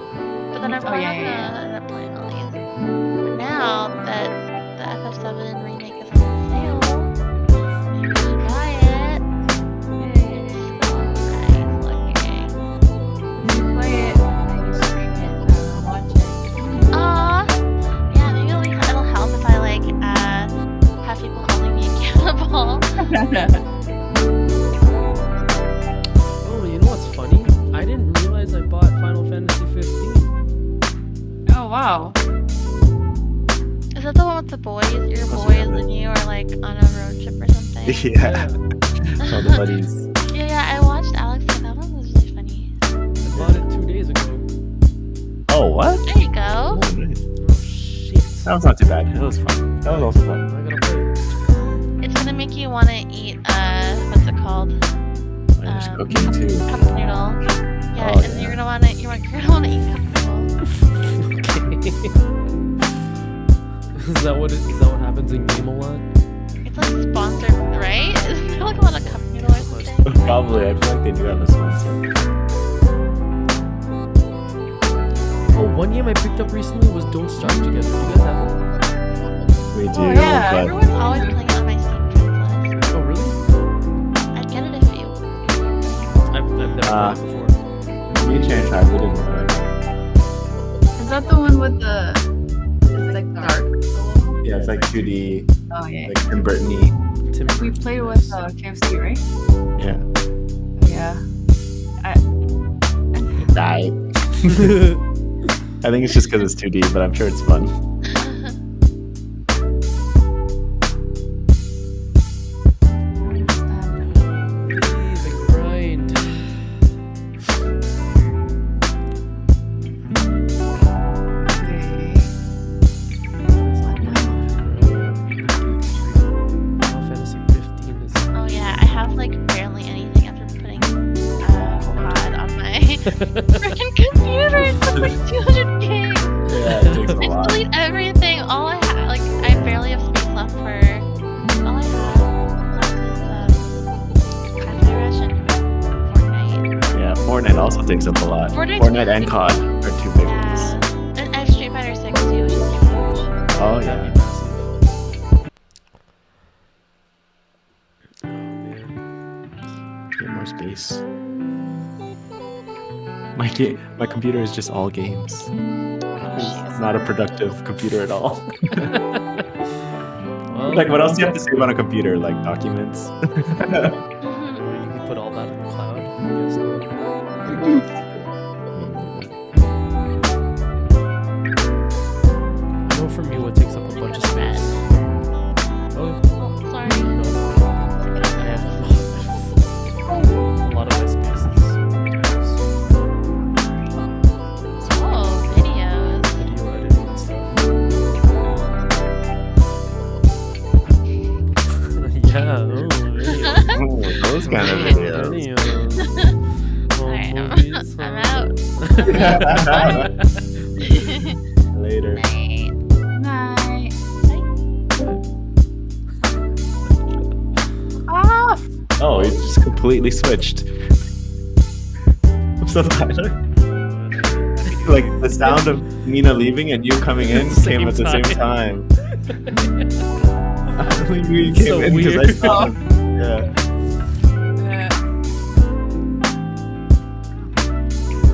But then I'm probably not gonna end up playing all these. But now that the FF7 remake is on sale, maybe I should buy it. It's so nice looking.
You play it and then you stream it and watch it.
Yeah, maybe it'll help if I like have people holding me accountable.
Oh, you know what's funny? I didn't realize I bought Final Fantasy 15.
Oh wow.
Is that the one with the boys? Your boys and you are like on a road trip or something?
Yeah. It's all the buddies.
Yeah, I watched Alex and that one was really funny.
I bought it 2 days ago.
Oh, what?
There you go.
Oh, nice.
Oh shit.
That was not too bad. It was fun. That was also fun.
I gotta play it.
It's gonna make you want to eat, what's it called?
There's cooking too.
Cup noodle. Yeah,
Oh,
and you're gonna want to eat cup noodle.
Okay. Is that what happens in game a lot?
It's like sponsored, right? Isn't there like a lot of cup noodle or something?
Probably. I feel like they do have a sponsor.
Oh, one game I picked up recently was Don't Starve Together. Do you guys have it?
We do,
Oh yeah,
but
everyone's always playing it on my Steam friends list.
Oh, really?
I'd get it if you.
I've never played it before.
me and Sharon tried. We didn't really like it.
Is that the one with the? It's like dark.
Yeah, it's like 2D,
Oh yeah.
like Tim Burton-y.
We played with KFC, right?
Yeah.
Yeah.
Died. I think it's just because it's 2D, but I'm sure it's fun.
have like barely anything after putting COD on my freaking computer. It took like 200 gigs.
Yeah, it takes a
I
lot.
delete everything. All I have, like, I barely have space left for. All I have left is Cafe Rush and Fortnite.
Yeah, Fortnite also takes up a lot. Fortnite and COD are two big ones.
And I have Street Fighter 6 too, which is huge.
Oh yeah.
Oh man.
Get more space. My computer is just all games. It's not a productive computer at all.
Well,
Like, what else do you have to save on a computer? Like documents?
you can put all that in the cloud. I guess not. I know for me what takes up a bunch of space. Oh,
Oh, sorry.
no. I have a lot of my space is
Oh, videos.
video editing and stuff. Yeah, oh, videos.
Ooh, those kind of videos.
Videos. Oh,
Alright,
movies,
I'm
huh?
out.
Later.
Night. Off.
Oh, it just completely switched. What's up, Tyler? Like the sound of Nina leaving and you coming in came at the same time. We came
So
in because I
weird.
saw him. Yeah.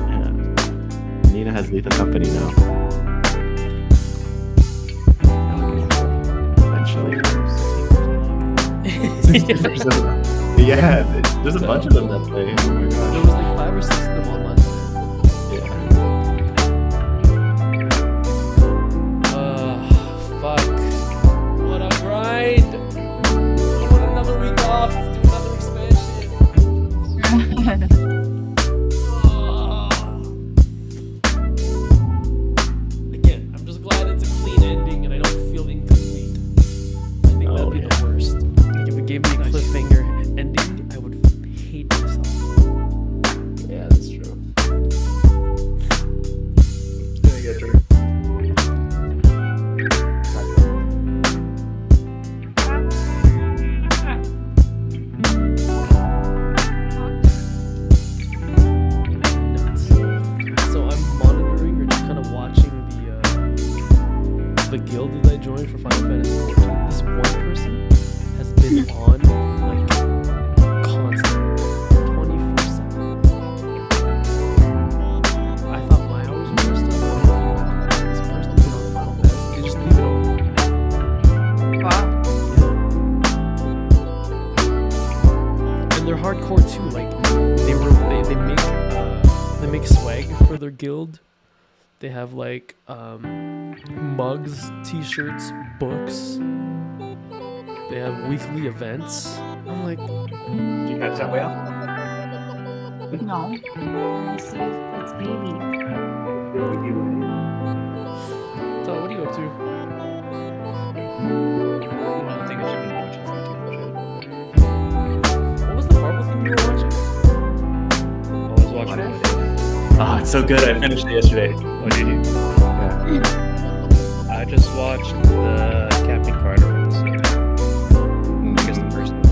Yeah. Nina has lethal company now. Eventually. Yeah, there's a bunch of them that play. Oh my
There
gosh.
was like 5 or 6 of them on last night. Fuck. What a grind! I want another week off to do another expansion. Again, I'm just glad it's a clean ending and I don't feel incomplete. I think that'd be the worst. Like if it gave me a cliffhanger ending, I would hate myself.
Yeah, that's true. It's gonna get through.
Nuts. So I'm monitoring or just kind of watching the guild that I joined for Final Fantasy XIV. This one person has been on like constantly, 24/7. I thought my hours were still on. This person's been on Final Fantasy. They just leave it on.
Wow.
And they're hardcore too. Like they make swag for their guild. They have like mugs, t-shirts, books. They have weekly events. I'm like,
Do you catch that whale?
No. I see it's baby.
so what are you up to? What was the Marvel thing you were watching?
Oh, it's so good. I finished it yesterday.
Oh, did you?
Yeah.
I just watched the Captain Carter episode. I guess the first one.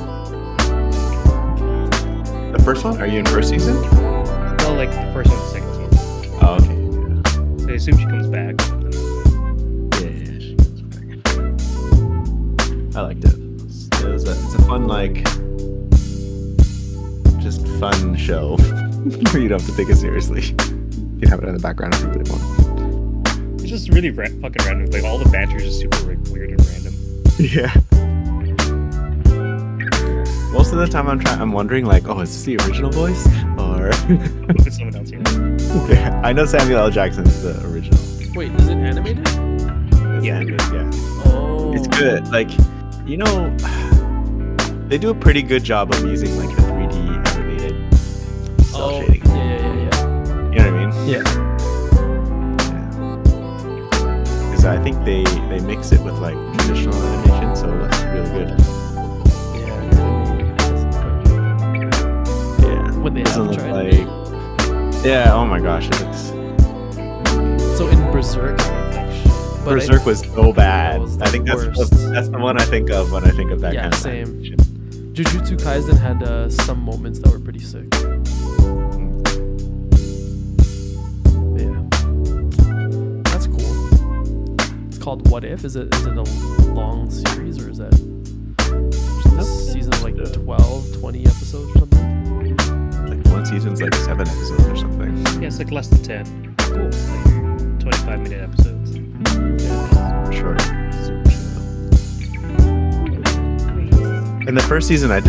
The first one? Are you in first season?
Well, like the first one, the second season.
Oh, okay.
So I assume she comes back.
Yeah, she goes back. I liked it. It's a fun, like, just fun show. Where you don't have to take it seriously. You can have it in the background if you really want.
It's just really fucking random. Like all the banter is just super like, weird and random.
Yeah. Most of the time I'm wondering like, oh, is this the original voice? Or
It's someone else here.
yeah. I know Samuel L. Jackson's the original.
Wait, is it animated?
It's
Yeah.
animated, yeah.
Oh.
It's good. Like, you know, they do a pretty good job of using like the 3D animated cell
Oh,
shading.
yeah.
You know what I mean?
Yeah.
Because I think they mix it with like traditional animation, so it looks really good.
Yeah, anime doesn't quite
Yeah. Oh my gosh, it looks.
So in Berserk, it looked like shit. But
Berserk was so bad.
was the
I think
worst.
that's the one I think of when I think of that
Yeah,
kind of
same.
animation.
Jujutsu Kaisen had some moments that were pretty sick. Yeah, that's cool. It's called What If? Is it a long series or is that just a season of like 12, 20 episodes or something?
Like one season's like 7 episodes or something.
Yeah, it's like less than 10.
Cool.
Like 25-minute episodes.
Yeah, short. Super chill. In the first season, I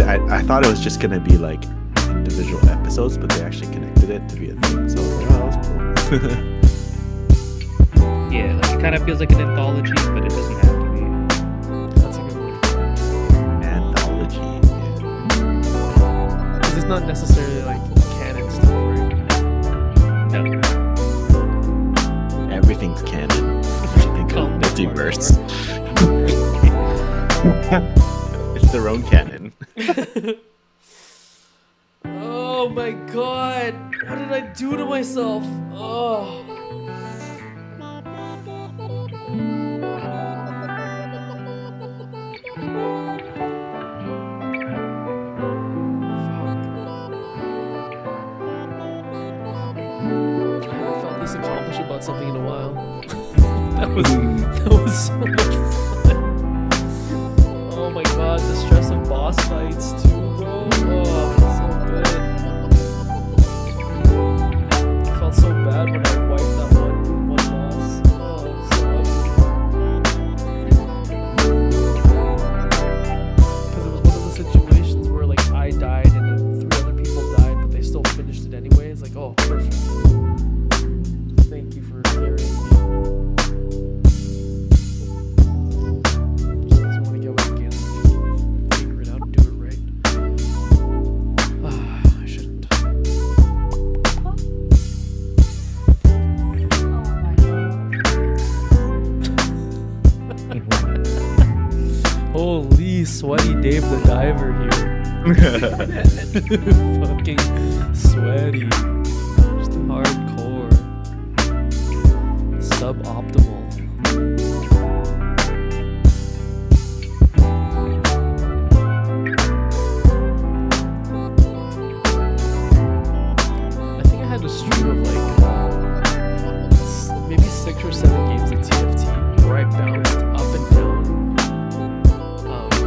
thought it was just gonna be like individual episodes, but they actually connected it to be a thing. So I was like, oh, that was cool.
Yeah, like it kind of feels like an anthology, but it doesn't have to be.
That's a good one.
Anthology.
Because it's not necessarily like canon stuff, right?
No.
Everything's canon. Think of multiverse. It's their own canon.
Oh my god! What did I do to myself? Oh. I haven't felt this accomplished about something in a while. that was so much fun. Oh my god, the stress of boss fights too, bro. Oh, so good. I felt so bad when I wiped that one boss. Oh, so ugly. Because it was one of the situations where like I died and then 3 other people died, but they still finished it anyway. It's like, oh, perfect. Thank you for hearing me. Just makes me want to go back in, figure it out, and do it right. I shouldn't. Holy sweaty Dave the Diver here. Fucking sweaty. Just hardcore. Suboptimal. I think I had a stream of like maybe 6 or 7 games of TFT where I bounced up and down,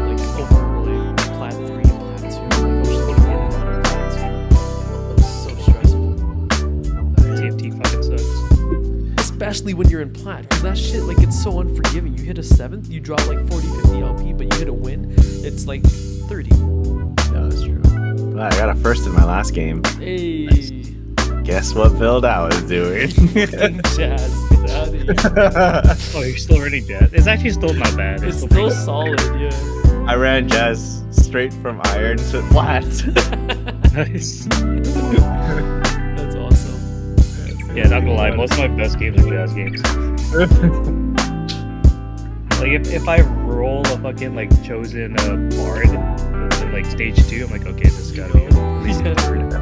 like over like plat 3 and plat 2. Like I was just going in and out of plat 2. It was so stressful.
TFT fucking sucks.
Especially when you're in plat, because that shit, like, it's so unforgiving. You hit a 7th, you drop like 40, 50 LP, but you hit a win, it's like 30.
Yeah, that's true. Well, I got a first in my last game.
Hey.
Guess what build I was doing?
Jazz, get out of here.
Oh, you're still running Jazz. It's actually still not bad.
It's still solid, yeah.
I ran Jazz straight from iron to flat.
Nice.
That's awesome.
Yeah, not gonna lie, most of my best games are Jazz games. Like if I roll a fucking like chosen bard in like stage 2, I'm like, okay, this has gotta be at least a third.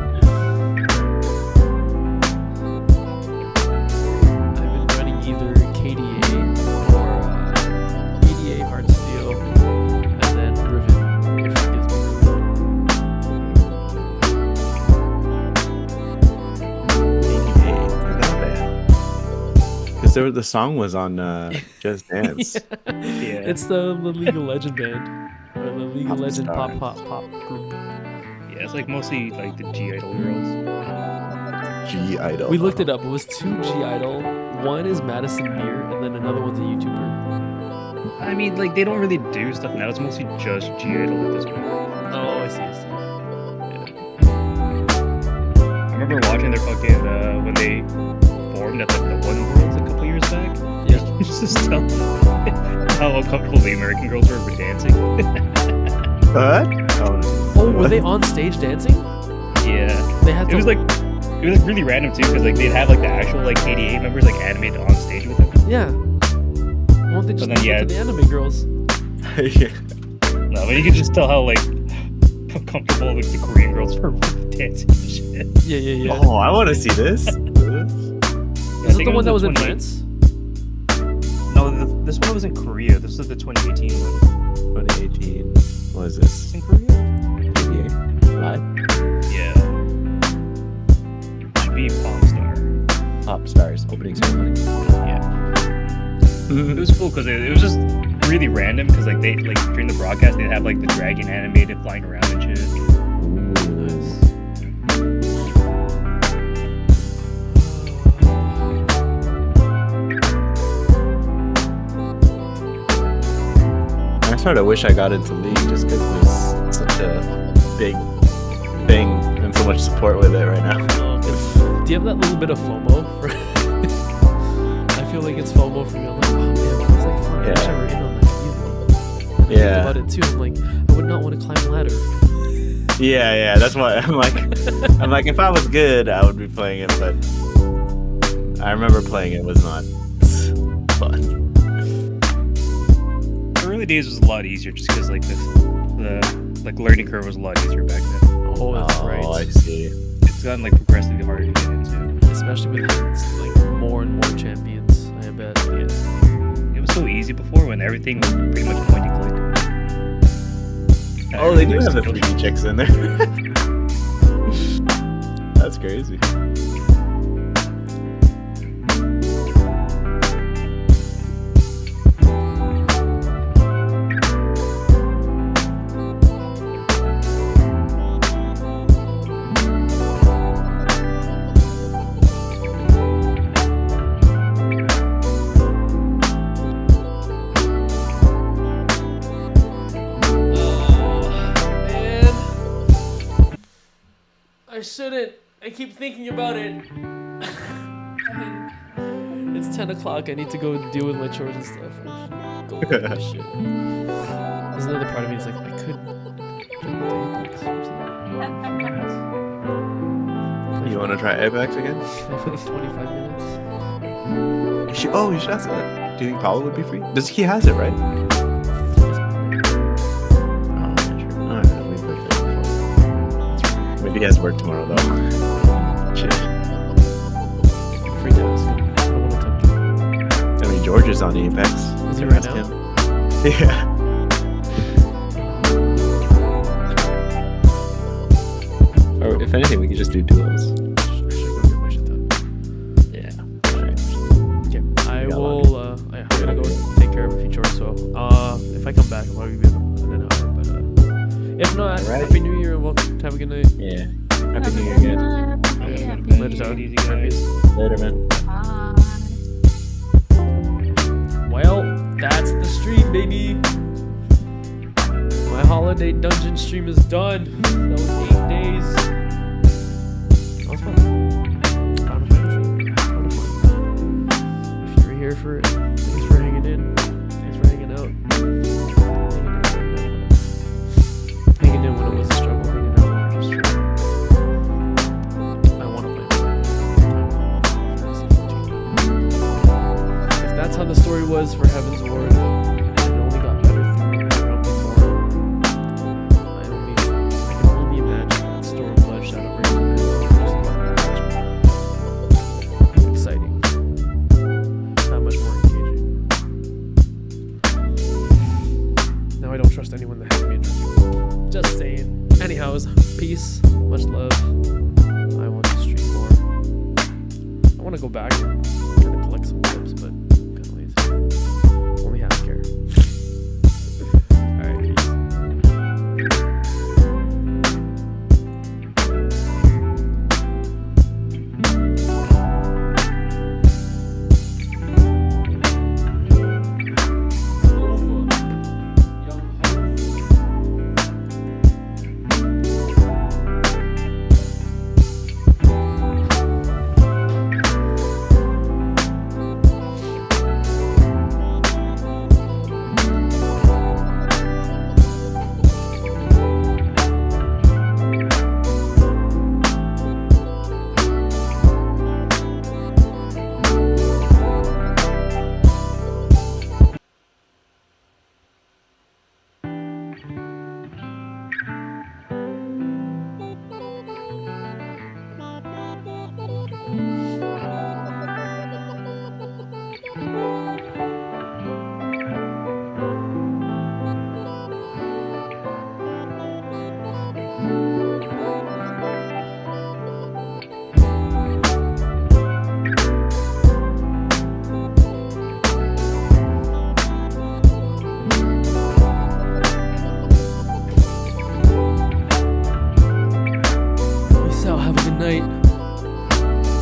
I've been running either KDA or KDA Heartsteel and then Riven, if it gives me Riven.
Because the song was on Just Dance.
Yeah. It's the League of Legend band. Or the League of Legend pop group.
Yeah, it's like mostly like the G Idol girls.
G Idol.
We looked it up. It was 2 G Idol. One is Madison Beer, and then another one's a YouTuber.
I mean, like they don't really do stuff now. It's mostly just G Idol at this point.
Oh, I see.
I remember watching their fucking when they performed at like the One Worlds a couple years back.
Yeah.
Just tell how uncomfortable the American girls were with dancing.
What?
Oh, were they on stage dancing?
Yeah.
They had.
It was like really random too, because like they'd have like the actual like KDA members like animated on stage with them.
Yeah. Why don't they just
And then,
do it to the anime girls?
Yeah.
No, but you could just tell how like comfortable with the Korean girls for dancing and shit.
Yeah.
Oh, I want to see this.
Is it the one that was in France?
No, this one was in Korea. This is the 2018 one.
2018. What is this?
In Korea?
Live?
Yeah. Should be
Pop Stars opening ceremony.
Yeah. It was cool because it was just really random because like they during the broadcast they'd have like the dragon animated flying around and shit.
I sort of wish I got into League just because there's such a big thing and so much support with it right now.
Do you have that little bit of FOMO? I feel like it's FOMO for me. I'm like, oh man, that was like fun. I wish I were in on that community. And I think about it too. I'm like, I would not want to climb a ladder.
Yeah, that's why I'm like, if I was good, I would be playing it, but I remember playing it was not fun.
The early days was a lot easier just because like the learning curve was a lot easier back then.
Oh, that's right.
Oh, I see.
It's gotten like progressively harder to get into.
Especially with like more and more champions, I bet.
Yeah. It was so easy before when everything was pretty much point and click.
Oh, they do have the 3D chicks in there. That's crazy.
I shouldn't. I keep thinking about it. It's 10 o'clock. I need to go deal with my chores and stuff. I should go with this shit. There's another part of me that's like, I could jump into Apex or something.
You want to try Apex again?
Can I play 25 minutes?
You should ask that. Do you think Paulo would be free? He has it, right? Maybe he has work tomorrow, though. Shit.
Free to ask him. I don't want to tempt him.
I mean, George is on Apex.
Is he right now?
Yeah. Or if anything, we could just do duos.
I should go get my shit done.
Yeah. Alright.
Okay. I gotta go take care of a few chores, so if I come back, I'll probably be in an hour, but if not, Happy New Year and welcome. Have a good night.
Yeah. Happy New Year again. Later, man.
Well, that's the stream, baby. My holiday dungeon stream is done. That was 8 days. That was fun. Found a fun. If you were here for it, thanks for hanging in. Thanks for hanging out. Hanging in when it was a struggle. Hanging out when it was a struggle. I want to play. If that's how the story was for Heaven's Ward, and it only got better through around the forum, I can only imagine that Stormblood Shadow Break exciting. That much more engaging. Now I don't trust anyone that has me interested. Just saying. Anyhows, peace, much love. I want to stream more. I want to go back and kind of collect some clips, but